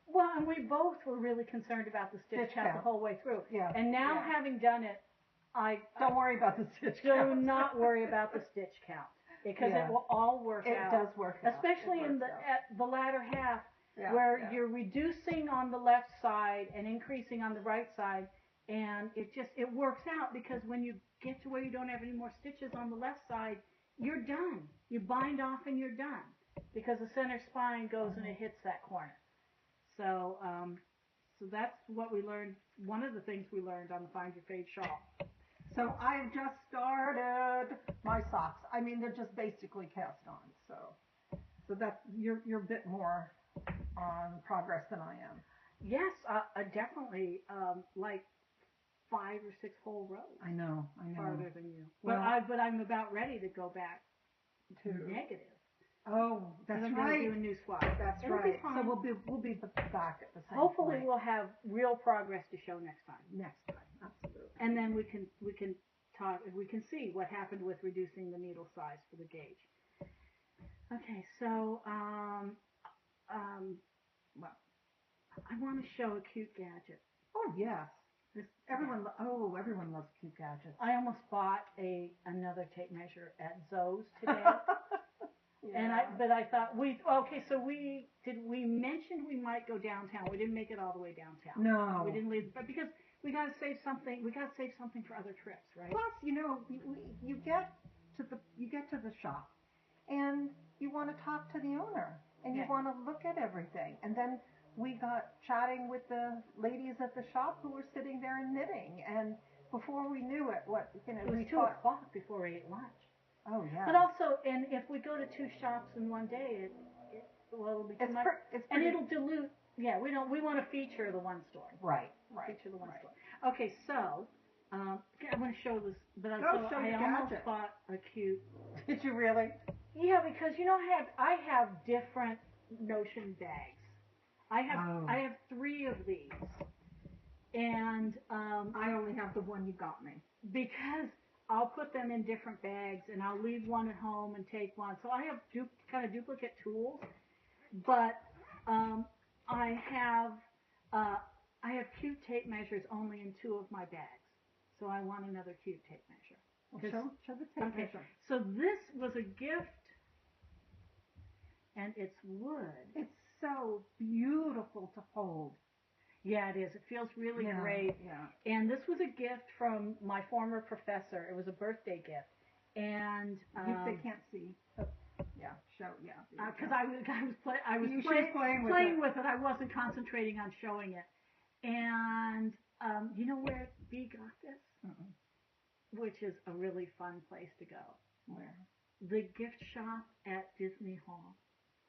[SPEAKER 2] Well, and we both were really concerned about the stitch count the whole way through.
[SPEAKER 1] Yeah.
[SPEAKER 2] And now having done it,
[SPEAKER 1] don't worry about the stitch
[SPEAKER 2] do
[SPEAKER 1] count.
[SPEAKER 2] Do not worry about the stitch count because it will all work out.
[SPEAKER 1] It does work out.
[SPEAKER 2] Especially at the latter half where you're reducing on the left side and increasing on the right side, and it works out because when you get to where you don't have any more stitches on the left side, you're done. You bind off and you're done because the center spine goes and it hits that corner. So, so that's what we learned. One of the things we learned on the Find Your Fade shawl.
[SPEAKER 1] So I've just started my socks. I mean, they're just basically cast on. So that you're a bit more on progress than I am.
[SPEAKER 2] Yes, definitely. Like 5 or 6 whole rows.
[SPEAKER 1] I know.
[SPEAKER 2] Farther than you.
[SPEAKER 1] Well,
[SPEAKER 2] but I'm about ready to go back to negative.
[SPEAKER 1] Oh, that's
[SPEAKER 2] I'm
[SPEAKER 1] right.
[SPEAKER 2] going to do a new swatch.
[SPEAKER 1] That's
[SPEAKER 2] It'll
[SPEAKER 1] right.
[SPEAKER 2] be fine.
[SPEAKER 1] So we'll be back at the same
[SPEAKER 2] Hopefully
[SPEAKER 1] point.
[SPEAKER 2] we'll have real progress to show next time.
[SPEAKER 1] Next time, absolutely.
[SPEAKER 2] And then we can talk. We can see what happened with reducing the needle size for the gauge. Okay, so well, I want to show a cute gadget.
[SPEAKER 1] Oh yes. Everyone loves cute gadgets.
[SPEAKER 2] I almost bought another tape measure at Zoe's today.
[SPEAKER 1] Yeah.
[SPEAKER 2] But I thought we mentioned we might go downtown. We didn't make it all the way downtown.
[SPEAKER 1] No.
[SPEAKER 2] We didn't leave, but because we got to save something. We got to save something for other trips, right?
[SPEAKER 1] Plus, you get to the shop, and you want to talk to the owner, and you want to look at everything, and then we got chatting with the ladies at the shop who were sitting there and knitting, and before we knew it,
[SPEAKER 2] it was 2 o'clock before we ate lunch.
[SPEAKER 1] Oh yeah.
[SPEAKER 2] But also, and if we go to 2 shops in one day, it'll be too much, and it'll dilute. Yeah, we want to feature the one store.
[SPEAKER 1] Right.
[SPEAKER 2] Feature the one store. Okay, so I'm going to show this, but I almost bought a cute.
[SPEAKER 1] Did you really?
[SPEAKER 2] Yeah, because I have different Notion bags. I have 3 of these, and
[SPEAKER 1] I only have the one you got me
[SPEAKER 2] because I'll put them in different bags, and I'll leave one at home and take one. So I have kind of duplicate tools, but I have cute tape measures only in 2 of my bags. So I want another cute tape measure.
[SPEAKER 1] Well, show the tape measure.
[SPEAKER 2] So this was a gift, and it's wood.
[SPEAKER 1] It's so beautiful to hold.
[SPEAKER 2] Yeah, it is. It feels really great.
[SPEAKER 1] Yeah.
[SPEAKER 2] And this was a gift from my former professor. It was a birthday gift. And
[SPEAKER 1] they can't see. Yeah, show. Yeah.
[SPEAKER 2] Because I was playing with it. I wasn't concentrating on showing it. And you know where B got this?
[SPEAKER 1] Mm-mm.
[SPEAKER 2] Which is a really fun place to go.
[SPEAKER 1] Where?
[SPEAKER 2] The gift shop at Disney Hall.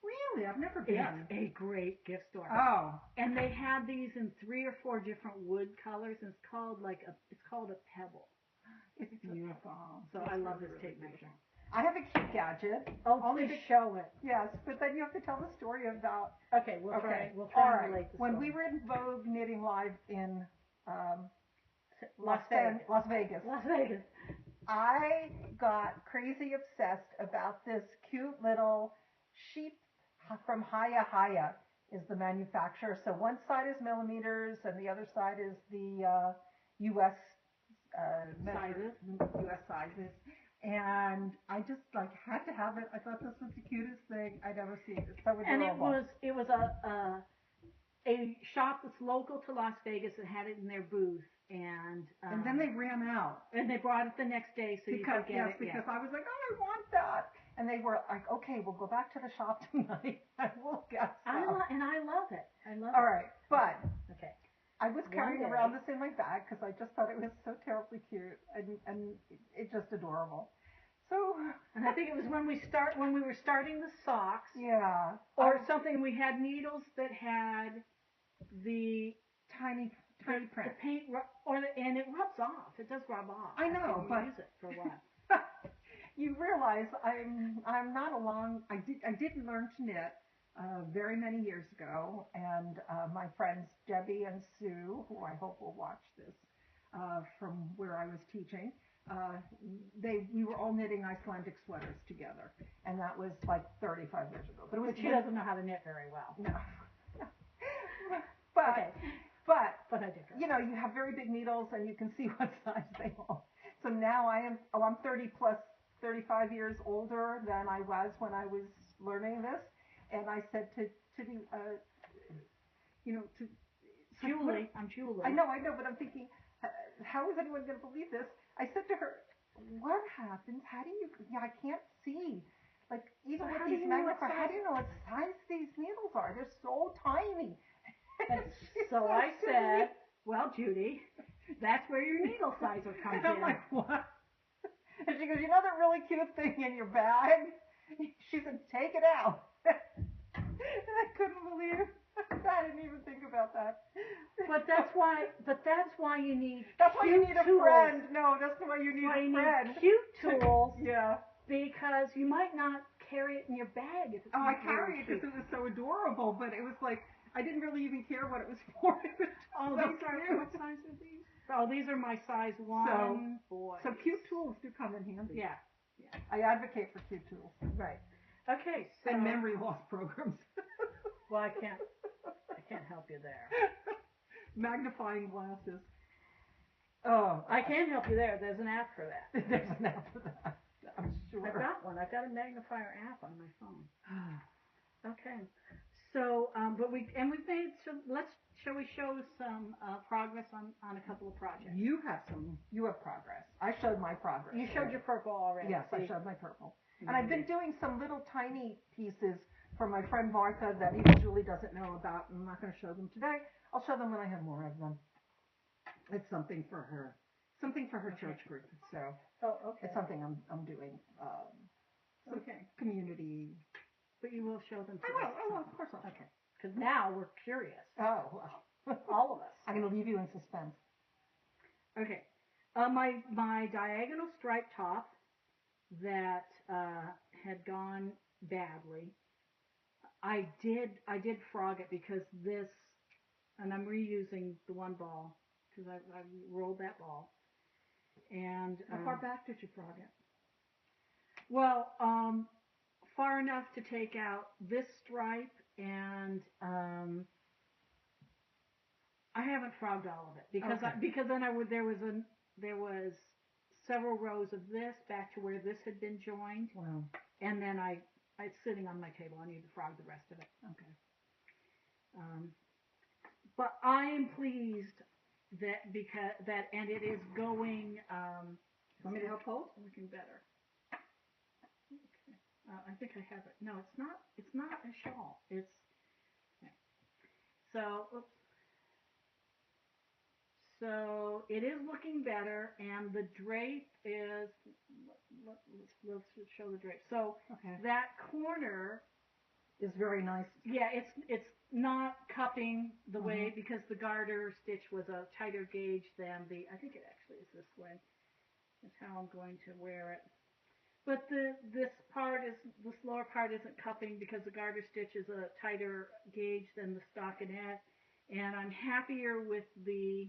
[SPEAKER 1] Really? I've never been.
[SPEAKER 2] It's a great gift store.
[SPEAKER 1] Oh.
[SPEAKER 2] And they had these in 3 or 4 different wood colors, and it's called a pebble.
[SPEAKER 1] It's beautiful.
[SPEAKER 2] So I love this tape measure.
[SPEAKER 1] I have a cute gadget.
[SPEAKER 2] Oh, please show it.
[SPEAKER 1] Yes, but then you have to tell the story about.
[SPEAKER 2] Okay, we'll try. We'll try and relate the story.
[SPEAKER 1] When we were in Vogue Knitting Live in
[SPEAKER 2] Las Vegas.
[SPEAKER 1] I got crazy obsessed about this cute little sheep from Haya is the manufacturer. So one side is millimeters and the other side is the U.S. sizes. And I just had to have it. I thought this was the cutest thing I'd ever seen. It's so adorable.
[SPEAKER 2] And it was a shop that's local to Las Vegas that had it in their booth. And
[SPEAKER 1] then they ran out.
[SPEAKER 2] And they brought it the next day so you could get it.
[SPEAKER 1] Because I was like, oh, I want that. And they were like, okay, we'll go back to the shop tonight and we'll get some.
[SPEAKER 2] And I love it.
[SPEAKER 1] All right, but
[SPEAKER 2] okay.
[SPEAKER 1] I was carrying around this in my bag because I just thought it was so terribly cute and it's just adorable. So,
[SPEAKER 2] and I think it was when we were starting the socks.
[SPEAKER 1] Yeah.
[SPEAKER 2] Or something. We had needles that had the
[SPEAKER 1] tiny print.
[SPEAKER 2] The paint, and it rubs off. It does rub off.
[SPEAKER 1] I know, but
[SPEAKER 2] use it for a while.
[SPEAKER 1] You realize I'm not along. I didn't learn to knit
[SPEAKER 4] very many years ago, and my friends Debbie and Sue, who I hope will watch this from where I was teaching, we were all knitting Icelandic sweaters together, and that was like 35 years ago. But
[SPEAKER 5] she doesn't know how to knit very well.
[SPEAKER 4] No. But
[SPEAKER 5] okay.
[SPEAKER 4] but
[SPEAKER 5] I did.
[SPEAKER 4] You know, you have very big needles, and you can see what size they are. So now I'm 35 years older than I was when I was learning this, and I said to
[SPEAKER 5] Julie, I'm Julie.
[SPEAKER 4] I know, but I'm thinking, how is anyone going to believe this? I said to her, what happens? How do you? I can't see. Like even with these magnifiers, how do you know what size these needles are? They're so tiny.
[SPEAKER 5] So I said, well, Judy, that's where your needle sizer comes in.
[SPEAKER 4] I'm like, what? And she goes, you know that really cute thing in your bag? She said, take it out. And I couldn't believe. I didn't even think about that.
[SPEAKER 5] But that's why you need.
[SPEAKER 4] That's why you need a
[SPEAKER 5] tools.
[SPEAKER 4] friend. No, that's why you need a friend.
[SPEAKER 5] Need cute tools.
[SPEAKER 4] Yeah.
[SPEAKER 5] Because you might not carry it in your bag. If it's
[SPEAKER 4] I carry it because it was so adorable, but it was like I didn't really even care what it was for. It was
[SPEAKER 5] what size are these? Oh, these are my size 1.
[SPEAKER 4] So cute tools do come in handy.
[SPEAKER 5] Yeah.
[SPEAKER 4] I advocate for cute tools.
[SPEAKER 5] Right. Okay. So,
[SPEAKER 4] and memory loss programs.
[SPEAKER 5] Well, I can't help you there.
[SPEAKER 4] Magnifying glasses.
[SPEAKER 5] Oh, I can help you there. There's an app for that.
[SPEAKER 4] There's an app for that. I'm sure.
[SPEAKER 5] I've got one. I've got a magnifier app on my phone. Okay. So, we've made some. Shall we show some progress on a couple of projects?
[SPEAKER 4] You have progress. I showed my progress.
[SPEAKER 5] You showed your purple already.
[SPEAKER 4] Yes, I showed my purple. And I've been doing some little tiny pieces for my friend Martha that even Julie doesn't know about. I'm not going to show them today. I'll show them when I have more of them. It's something for her church group. So it's something I'm doing. Community.
[SPEAKER 5] But you will show them to
[SPEAKER 4] I will, of course I will.
[SPEAKER 5] Okay. Because now we're curious.
[SPEAKER 4] Oh, well.
[SPEAKER 5] All of us.
[SPEAKER 4] I'm going to leave you in suspense.
[SPEAKER 5] Okay. My diagonal stripe top that had gone badly, I did frog it because this, and I'm reusing the one ball because I rolled that ball. And
[SPEAKER 4] how far back did you frog it?
[SPEAKER 5] Well, far enough to take out this stripe, and I haven't frogged all of it because then there was several rows of this back to where this had been joined.
[SPEAKER 4] Wow.
[SPEAKER 5] And then it's sitting on my table. I need to frog the rest of it.
[SPEAKER 4] Okay.
[SPEAKER 5] But I am pleased and it is going.
[SPEAKER 4] Want me to help hold?
[SPEAKER 5] Looking better. Okay. I think I have it. No, it's not. It's not a shawl. It's. Okay. So, oops. So it is looking better, and the drape is. Let's show the drape. So that corner
[SPEAKER 4] is very nice.
[SPEAKER 5] Yeah, it's not cupping the way because the garter stitch was a tighter gauge than the. I think it actually is this way. That's how I'm going to wear it. But this lower part isn't cupping because the garter stitch is a tighter gauge than the stockinette, and I'm happier with the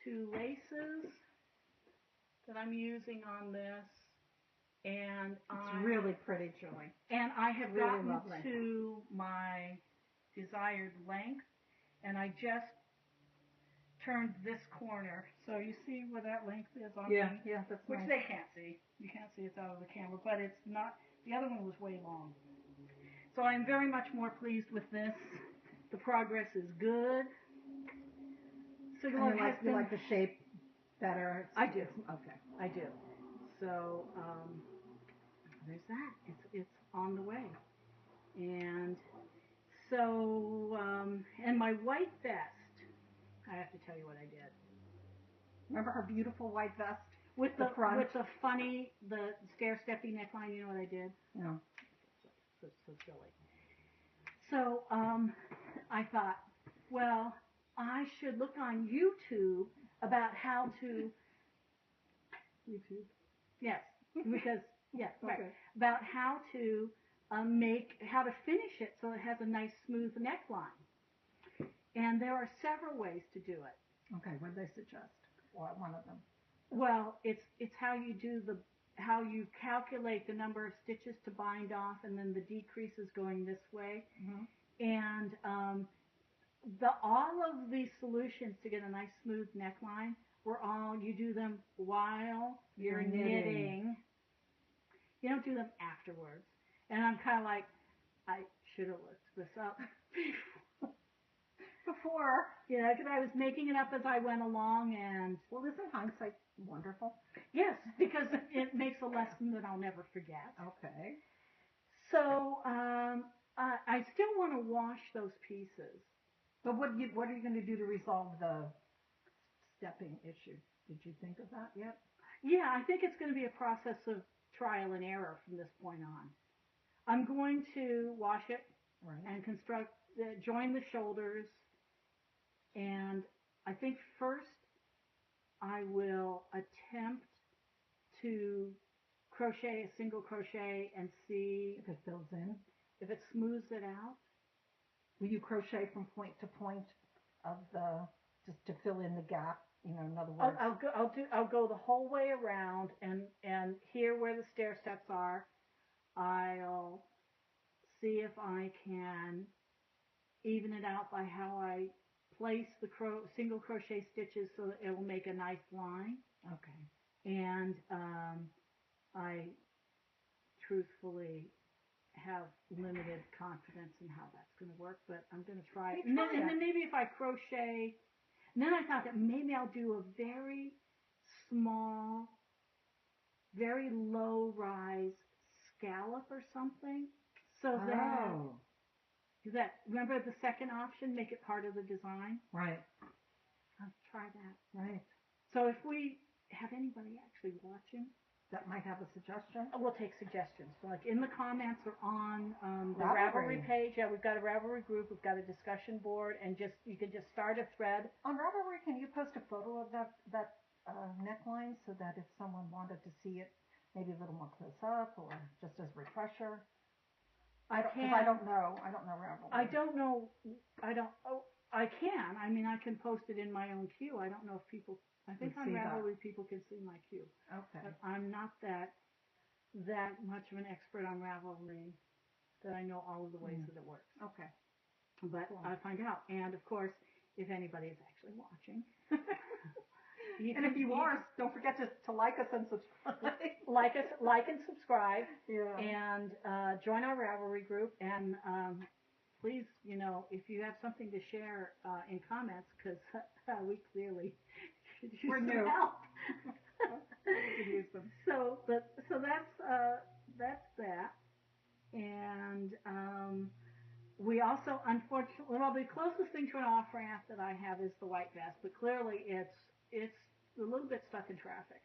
[SPEAKER 5] 2 laces that I'm using on this. And
[SPEAKER 4] it's really pretty, Joey.
[SPEAKER 5] And I have
[SPEAKER 4] really
[SPEAKER 5] gotten
[SPEAKER 4] lovely.
[SPEAKER 5] to my desired length, and I just turned this corner. So you see where that length is on me?
[SPEAKER 4] Yeah, that's
[SPEAKER 5] which
[SPEAKER 4] nice.
[SPEAKER 5] they can't see. You can't see it's out of the camera, but it's not. The other one was way long. So I'm very much more pleased with this. The progress is good. So
[SPEAKER 4] you like the shape better?
[SPEAKER 5] I do.
[SPEAKER 4] Okay.
[SPEAKER 5] I do. So there's that. It's on the way. And so and my white vest. I have to tell you what I did.
[SPEAKER 4] Remember her beautiful white vest
[SPEAKER 5] with
[SPEAKER 4] the front?
[SPEAKER 5] With the stair-steppy neckline. You know what I did?
[SPEAKER 4] No.
[SPEAKER 5] So silly. So I thought, well, I should look on YouTube about how to.
[SPEAKER 4] YouTube.
[SPEAKER 5] Yes, because yes, right.
[SPEAKER 4] Okay.
[SPEAKER 5] About how to how to finish it so it has a nice smooth neckline. And there are several ways to do it.
[SPEAKER 4] Okay, what did they suggest? Well, one of them.
[SPEAKER 5] Well, it's how you do how you calculate the number of stitches to bind off, and then the decreases going this way.
[SPEAKER 4] Mm-hmm.
[SPEAKER 5] And all of the solutions to get a nice smooth neckline you do them while you're knitting. You don't do them afterwards. And I'm kind of like, I should have looked this up
[SPEAKER 4] Before.
[SPEAKER 5] Yeah, because I was making it up as I went along, and
[SPEAKER 4] Well, isn't hindsight wonderful?
[SPEAKER 5] yes, because it makes a lesson that I'll never forget.
[SPEAKER 4] Okay.
[SPEAKER 5] So I still want to wash those pieces.
[SPEAKER 4] But what are you going to do to resolve the stepping issue? Did you think of that yet?
[SPEAKER 5] Yeah, I think it's going to be a process of trial and error from this point on. I'm going to wash it and join the shoulders, and I think first I will attempt to crochet a single crochet and see
[SPEAKER 4] if it fills in,
[SPEAKER 5] if it smooths it out.
[SPEAKER 4] Will you crochet from point to point of just to fill in the gap? In other words,
[SPEAKER 5] I'll go the whole way around, and here where the stair steps are, I'll see if I can even it out by how I place the single crochet stitches so that it will make a nice line.
[SPEAKER 4] Okay.
[SPEAKER 5] And I truthfully have limited confidence in how that's going to work, but I'm going to try it. And then maybe if I crochet, and then I thought that maybe I'll do a very small, very low rise scallop or something, so that remember the second option, make it part of the design.
[SPEAKER 4] Right.
[SPEAKER 5] I'll try that.
[SPEAKER 4] Right.
[SPEAKER 5] So if we have anybody actually watching
[SPEAKER 4] that might have a suggestion,
[SPEAKER 5] we'll take suggestions. So like in the comments or on the Ravelry page. Yeah, we've got a Ravelry group. We've got a discussion board, and you can just start a thread.
[SPEAKER 4] On Ravelry, can you post a photo of that neckline so that if someone wanted to see it maybe a little more close up or just as refresher? I don't know Ravelry.
[SPEAKER 5] I can. I mean, I can post it in my own queue. I don't know if people. I think on Ravelry people can see my queue.
[SPEAKER 4] Okay.
[SPEAKER 5] But I'm not that much of an expert on Ravelry that I know all of the ways that it works.
[SPEAKER 4] Okay.
[SPEAKER 5] But cool. I'll find out. And of course, if anybody is actually watching.
[SPEAKER 4] If you are, don't forget to like us and subscribe.
[SPEAKER 5] like and subscribe.
[SPEAKER 4] Yeah.
[SPEAKER 5] And join our Ravelry group. And please, if you have something to share in comments, because we clearly could use
[SPEAKER 4] We're
[SPEAKER 5] some
[SPEAKER 4] new.
[SPEAKER 5] help.
[SPEAKER 4] We could use them.
[SPEAKER 5] So that's that. And we also, unfortunately, the closest thing to an off-ramp that I have is the white vest, but clearly it's a little bit stuck in traffic.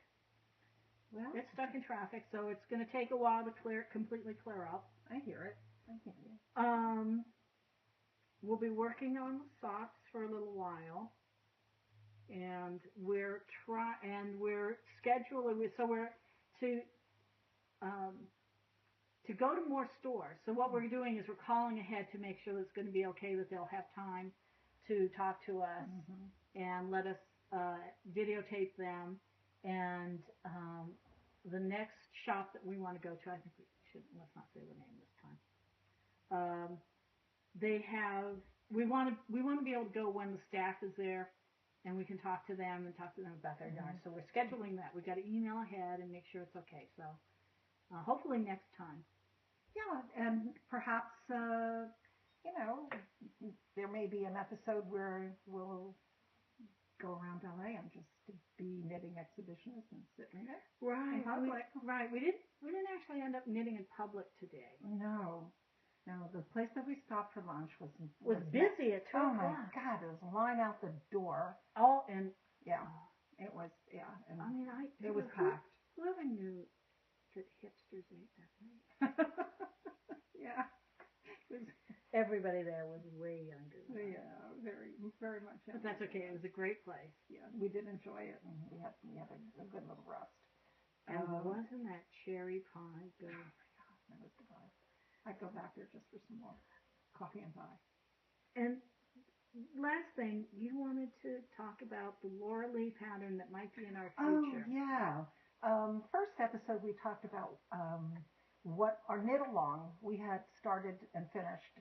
[SPEAKER 4] Well,
[SPEAKER 5] it's stuck in traffic, so it's going to take a while to completely clear up.
[SPEAKER 4] I hear it. I hear you.
[SPEAKER 5] We'll be working on the socks for a little while, and we're scheduling. So we're to go to more stores. So what we're doing is we're calling ahead to make sure that it's going to be okay, that they'll have time to talk to us and let us videotape them. And the next shop that we want to go to, I think let's not say the name this time. We want to be able to go when the staff is there, and we can talk to them about their yarn. So we're scheduling that. We've got to email ahead and make sure it's okay. So hopefully next time.
[SPEAKER 4] Yeah, and perhaps there may be an episode where we'll go around LA and just be knitting exhibitionists and sit in there.
[SPEAKER 5] Right. Right. We didn't actually end up knitting in public today.
[SPEAKER 4] No, the place that we stopped for lunch was
[SPEAKER 5] busy at 2 o'clock.
[SPEAKER 4] Oh my God, there was a line out the door.
[SPEAKER 5] Oh, and
[SPEAKER 4] it was and
[SPEAKER 5] I mean,
[SPEAKER 4] it was packed.
[SPEAKER 5] Whoever knew that hipsters ate that late?
[SPEAKER 4] Yeah.
[SPEAKER 5] Everybody there was way younger.
[SPEAKER 4] Yeah, very, very much.
[SPEAKER 5] But that's okay. It was a great place.
[SPEAKER 4] Yeah, we did enjoy it, and we had a good little rest.
[SPEAKER 5] And wasn't that cherry pie good?
[SPEAKER 4] Oh my God, that was divine. I'd go back there just for some more coffee and pie.
[SPEAKER 5] And last thing, you wanted to talk about the Laura Lee pattern that might be in our future.
[SPEAKER 4] Oh, yeah. First episode, we talked about what our knit along. We had started and finished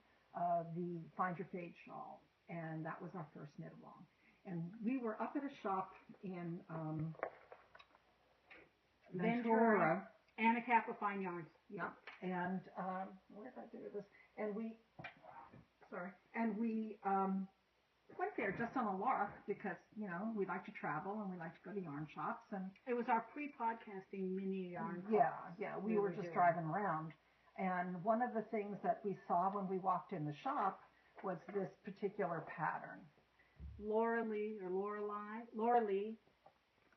[SPEAKER 4] the Find Your Fade shawl, and that was our first knit along. And we were up at a shop in Ventura.
[SPEAKER 5] Anacapa Fine Yarns.
[SPEAKER 4] Yeah. And where did I do this? And we went there just on a lark because, you know, we like to travel and we like to go to yarn shops. And
[SPEAKER 5] It was our pre-podcasting mini yarn club.
[SPEAKER 4] yeah, we were just driving around. And one of the things that we saw when we walked in the shop was this particular pattern.
[SPEAKER 5] Laura Lee.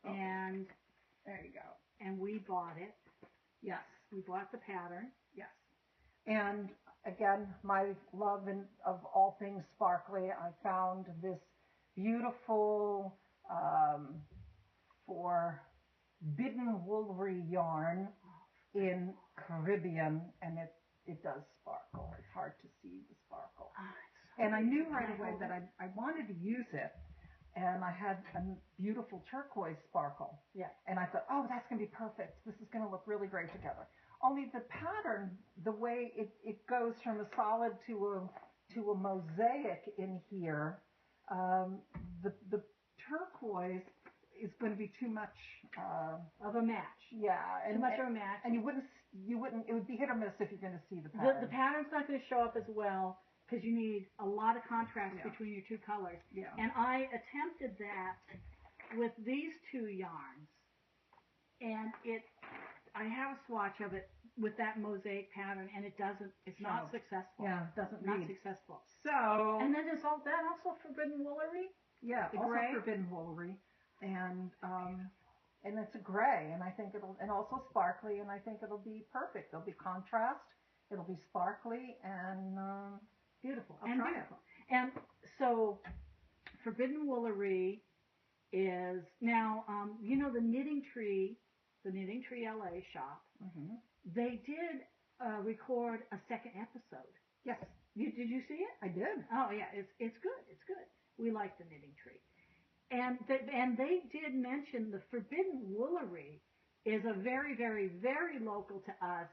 [SPEAKER 4] Okay.
[SPEAKER 5] And
[SPEAKER 4] There you go.
[SPEAKER 5] and we bought it.
[SPEAKER 4] Yes,
[SPEAKER 5] We bought the pattern.
[SPEAKER 4] yes. And again, my love of all things sparkly, I found this beautiful forbidden woollery yarn in Caribbean, and it does sparkle. It's hard to see the sparkle. And I knew right away that I wanted to use it, and I had a beautiful turquoise sparkle.
[SPEAKER 5] Yeah.
[SPEAKER 4] And I thought, oh, that's going to be perfect. This is going to look really great together. Only the pattern, the way it goes from a solid to a mosaic in here, the turquoise is going to be too much
[SPEAKER 5] Of a match.
[SPEAKER 4] yeah, and
[SPEAKER 5] Too much of a match.
[SPEAKER 4] and you wouldn't. It would be hit or miss if you're going to see the pattern.
[SPEAKER 5] The pattern's not going to show up as well because you need a lot of contrast
[SPEAKER 4] Yeah.
[SPEAKER 5] between your two colors.
[SPEAKER 4] Yeah.
[SPEAKER 5] And I attempted that with these two yarns, and I have a swatch of it with that mosaic pattern, and it's not
[SPEAKER 4] Show.
[SPEAKER 5] successful.
[SPEAKER 4] Yeah, it doesn't
[SPEAKER 5] Not
[SPEAKER 4] read.
[SPEAKER 5] successful.
[SPEAKER 4] So
[SPEAKER 5] And then there's also forbidden woolery.
[SPEAKER 4] yeah,
[SPEAKER 5] the
[SPEAKER 4] also
[SPEAKER 5] gray?
[SPEAKER 4] forbidden woollery, and it's a gray, and I think and also sparkly, and I think it'll be perfect. There'll be contrast. It'll be sparkly and beautiful. I'll
[SPEAKER 5] And
[SPEAKER 4] try
[SPEAKER 5] beautiful. And so, forbidden woolery is now, the Knitting Tree LA shop.
[SPEAKER 4] it. Mm-hmm.
[SPEAKER 5] They did record a second episode.
[SPEAKER 4] Yes,
[SPEAKER 5] Did you see it?
[SPEAKER 4] I did.
[SPEAKER 5] Oh yeah, it's good. It's good. We like the Knitting Tree, and they did mention the forbidden woolery is a very, very, very local to us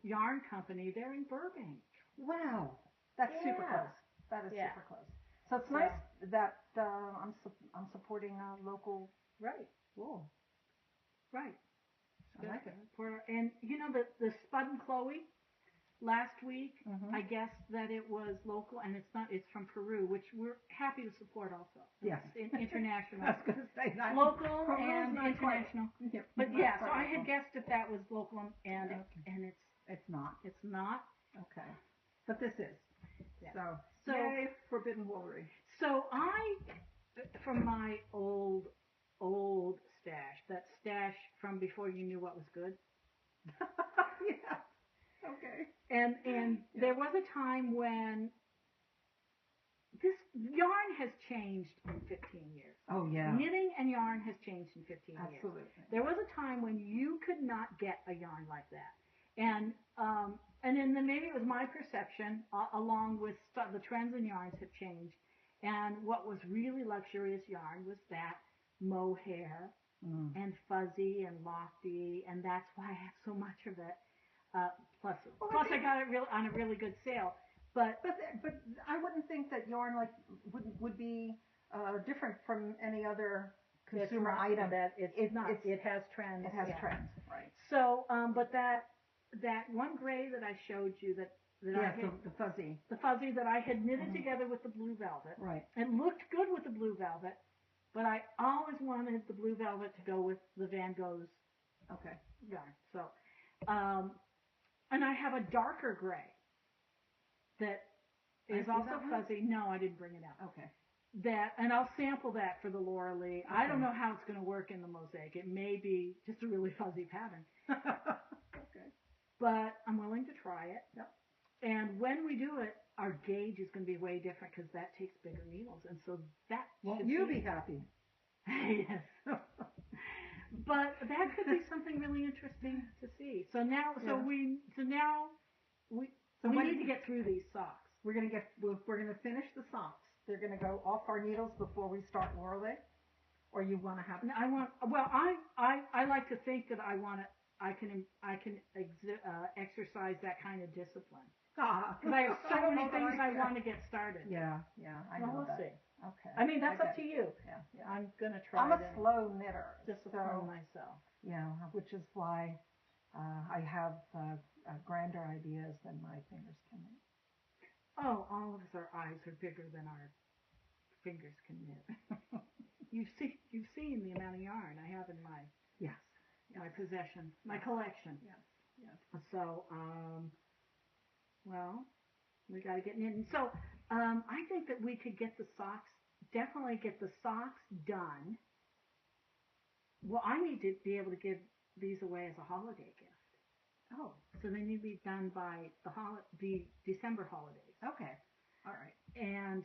[SPEAKER 5] yarn company. They're in Burbank.
[SPEAKER 4] Wow, that's super
[SPEAKER 5] Yeah.
[SPEAKER 4] close. That is
[SPEAKER 5] Yeah.
[SPEAKER 4] super close. So it's nice that I'm supporting local
[SPEAKER 5] Right.
[SPEAKER 4] wool.
[SPEAKER 5] Right.
[SPEAKER 4] I like it.
[SPEAKER 5] And the Spud and Chloe last week,
[SPEAKER 4] Mhm.
[SPEAKER 5] I guessed that it was local, and it's not. It's from Peru, which we're happy to support also.
[SPEAKER 4] Yes.
[SPEAKER 5] It's international.
[SPEAKER 4] I was going to say that.
[SPEAKER 5] Local
[SPEAKER 4] Peru's
[SPEAKER 5] and
[SPEAKER 4] not quite-
[SPEAKER 5] international.
[SPEAKER 4] Yep,
[SPEAKER 5] But
[SPEAKER 4] not
[SPEAKER 5] yeah, so
[SPEAKER 4] quite
[SPEAKER 5] I had
[SPEAKER 4] local.
[SPEAKER 5] guessed if that was local, and
[SPEAKER 4] Okay. It's not.
[SPEAKER 5] it's not.
[SPEAKER 4] Okay. But this is.
[SPEAKER 5] Yeah.
[SPEAKER 4] So,
[SPEAKER 5] So-
[SPEAKER 4] yay, forbidden woollery.
[SPEAKER 5] So from my old stash, that stash from before you knew what was good.
[SPEAKER 4] Yeah. Okay.
[SPEAKER 5] And there was a time when this yarn has changed in 15 years.
[SPEAKER 4] Oh, yeah.
[SPEAKER 5] Knitting and yarn has changed in 15 years.
[SPEAKER 4] Absolutely.
[SPEAKER 5] There was a time when you could not get a yarn like that. And then maybe it was my perception, along with the trends in yarns have changed. And what was really luxurious yarn was that mohair and fuzzy and lofty, and that's why I have so much of it. Plus I got it on a really good sale. But
[SPEAKER 4] I wouldn't think that yarn would be different from any other consumer item.
[SPEAKER 5] That it's not. It has trends.
[SPEAKER 4] It has
[SPEAKER 5] yeah.
[SPEAKER 4] trends, right?
[SPEAKER 5] So, but that one gray that I showed you that I
[SPEAKER 4] Yeah,
[SPEAKER 5] had,
[SPEAKER 4] the fuzzy.
[SPEAKER 5] the fuzzy that I had knitted together with the blue velvet.
[SPEAKER 4] Right.
[SPEAKER 5] It looked good with the blue velvet, but I always wanted the blue velvet to go with the Van Gogh's
[SPEAKER 4] Okay.
[SPEAKER 5] yarn. So, and I have a darker gray that
[SPEAKER 4] I
[SPEAKER 5] is
[SPEAKER 4] see
[SPEAKER 5] also
[SPEAKER 4] that one?
[SPEAKER 5] fuzzy. No, I didn't bring it out.
[SPEAKER 4] Okay.
[SPEAKER 5] And I'll sample that for the Laura Lee. I
[SPEAKER 4] Okay.
[SPEAKER 5] don't know how it's going to work in the mosaic. It may be just a really fuzzy pattern,
[SPEAKER 4] Okay.
[SPEAKER 5] but I'm willing to try it.
[SPEAKER 4] Yep.
[SPEAKER 5] And when we do it, our gauge is going to be way different because that takes bigger needles, and so that
[SPEAKER 4] Won't
[SPEAKER 5] should
[SPEAKER 4] you be happy?
[SPEAKER 5] yes. But that could be something really interesting to see. So now we
[SPEAKER 4] So
[SPEAKER 5] we
[SPEAKER 4] what
[SPEAKER 5] need
[SPEAKER 4] did
[SPEAKER 5] to
[SPEAKER 4] you-
[SPEAKER 5] get through these socks.
[SPEAKER 4] We're gonna finish the socks. They're gonna go off our needles before we start Lorelei, or you want to have?
[SPEAKER 5] And I like to think that I can exercise that kind of discipline because I have so many things I want to get started.
[SPEAKER 4] Yeah, I know
[SPEAKER 5] Well, we'll
[SPEAKER 4] that.
[SPEAKER 5] see.
[SPEAKER 4] Okay.
[SPEAKER 5] I mean, that's
[SPEAKER 4] Okay.
[SPEAKER 5] up to you.
[SPEAKER 4] Yeah.
[SPEAKER 5] I'm gonna try
[SPEAKER 4] I'm a
[SPEAKER 5] to
[SPEAKER 4] slow knitter,
[SPEAKER 5] discipline
[SPEAKER 4] so
[SPEAKER 5] myself.
[SPEAKER 4] yeah, which is why I have grander ideas than my fingers can make.
[SPEAKER 5] Oh, all of us, our eyes are bigger than our fingers can knit. You've seen the amount of yarn I have in
[SPEAKER 4] Yes.
[SPEAKER 5] my possession, my collection.
[SPEAKER 4] Yes.
[SPEAKER 5] So, well, we got to get knitting. So, I think that we could definitely get the socks done. Well, I need to be able to give these away as a holiday gift.
[SPEAKER 4] Oh,
[SPEAKER 5] So they need to be done by the December holidays.
[SPEAKER 4] okay. All right.
[SPEAKER 5] And,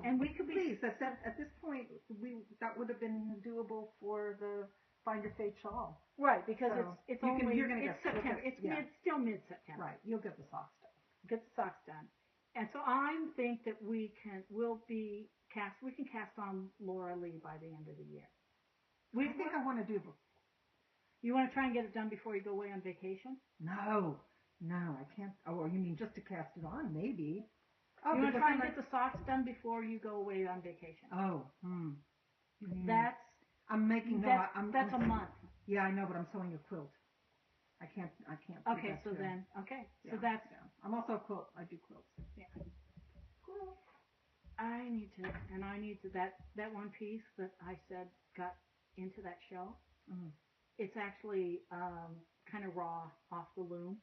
[SPEAKER 4] And
[SPEAKER 5] we could be.
[SPEAKER 4] please, at this point, that would have been doable for the Find Your Fate shawl.
[SPEAKER 5] Right, because
[SPEAKER 4] So
[SPEAKER 5] it's
[SPEAKER 4] you're
[SPEAKER 5] only,
[SPEAKER 4] gonna
[SPEAKER 5] it's
[SPEAKER 4] get-
[SPEAKER 5] September.
[SPEAKER 4] you'll get-
[SPEAKER 5] It's still mid-September.
[SPEAKER 4] Right. You'll get the socks done.
[SPEAKER 5] Get the socks done. And so I think that we can cast on Laura Lee by the end of the year.
[SPEAKER 4] I think I want to do.
[SPEAKER 5] You want to try and get it done before you go away on vacation?
[SPEAKER 4] No, I can't. Oh, you mean just to cast it on? Maybe. Oh,
[SPEAKER 5] You want to
[SPEAKER 4] because
[SPEAKER 5] try and
[SPEAKER 4] then
[SPEAKER 5] get the socks done before you go away on vacation?
[SPEAKER 4] Oh,
[SPEAKER 5] That's
[SPEAKER 4] I'm making. No,
[SPEAKER 5] that's a month.
[SPEAKER 4] Yeah, I know, but I'm sewing a quilt. I can't. do
[SPEAKER 5] Okay,
[SPEAKER 4] that
[SPEAKER 5] so
[SPEAKER 4] too.
[SPEAKER 5] then, okay, so
[SPEAKER 4] Yeah,
[SPEAKER 5] that's,
[SPEAKER 4] yeah. I'm also a quilt. I do quilts.
[SPEAKER 5] yeah. I need to, that one piece that I said got into that shell,
[SPEAKER 4] Mhm.
[SPEAKER 5] it's actually, kind of raw off the loom.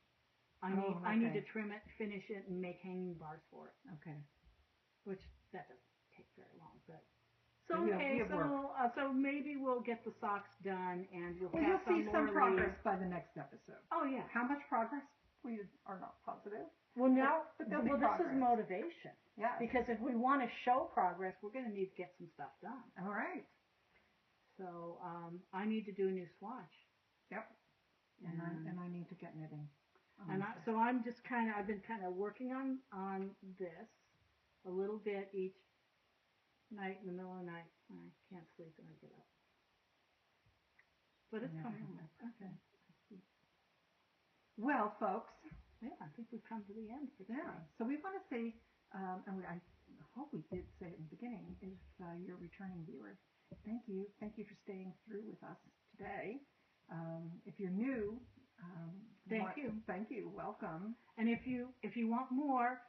[SPEAKER 5] I
[SPEAKER 4] Oh,
[SPEAKER 5] need
[SPEAKER 4] okay.
[SPEAKER 5] to trim it, finish it, and make hanging bars for it,
[SPEAKER 4] Okay.
[SPEAKER 5] which that doesn't take very long, but.
[SPEAKER 4] So
[SPEAKER 5] So,
[SPEAKER 4] you have-
[SPEAKER 5] okay,
[SPEAKER 4] you have work.
[SPEAKER 5] so maybe we'll get the socks done and you'll
[SPEAKER 4] Well, you'll
[SPEAKER 5] pass on
[SPEAKER 4] see some
[SPEAKER 5] Laura Lee.
[SPEAKER 4] progress by the next episode.
[SPEAKER 5] Oh, yeah.
[SPEAKER 4] How much progress? We are not positive.
[SPEAKER 5] Well, now,
[SPEAKER 4] But there'll be
[SPEAKER 5] this is
[SPEAKER 4] progress.
[SPEAKER 5] motivation.
[SPEAKER 4] Yeah.
[SPEAKER 5] Because if we want to show progress, we're going to need to get some stuff done.
[SPEAKER 4] All right.
[SPEAKER 5] So I need to do a new swatch.
[SPEAKER 4] Yep. And I need to get knitting.
[SPEAKER 5] So I'm just I've been kind of working on this a little bit each night in the middle of the night. I can't sleep when I get up. But it's coming on. Okay.
[SPEAKER 4] Well, folks.
[SPEAKER 5] Yeah, I think we've come to the end for today.
[SPEAKER 4] Yeah. So we want to say, I hope we did say it in the beginning, if you're a returning viewer, thank you. Thank you for staying through with us today. If you're new,
[SPEAKER 5] Thank you.
[SPEAKER 4] Thank you. Welcome.
[SPEAKER 5] And if you want more,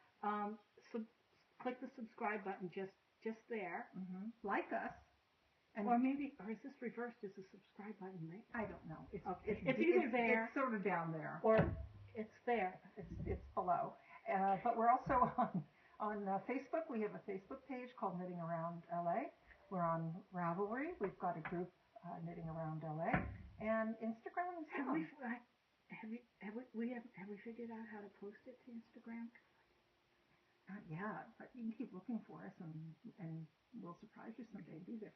[SPEAKER 5] click the subscribe button just there.
[SPEAKER 4] Mm-hmm. Like us. And
[SPEAKER 5] Or is this reversed? Is the subscribe button right?
[SPEAKER 4] I don't know.
[SPEAKER 5] Okay. It's either there.
[SPEAKER 4] It's sort of down there.
[SPEAKER 5] Or it's there.
[SPEAKER 4] It's below. But we're also on Facebook. We have a Facebook page called Knitting Around LA. We're on Ravelry. We've got a group Knitting Around LA, and Instagram is
[SPEAKER 5] Have we figured out how to post it to Instagram?
[SPEAKER 4] Not yet, but you can keep looking for us, and we'll surprise you someday. Be there.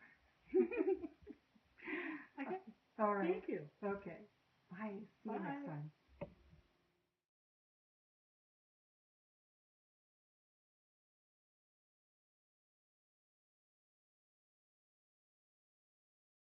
[SPEAKER 5] Okay.
[SPEAKER 4] All right.
[SPEAKER 5] Thank you.
[SPEAKER 4] Okay. Bye. See you next
[SPEAKER 5] Bye.
[SPEAKER 4] time.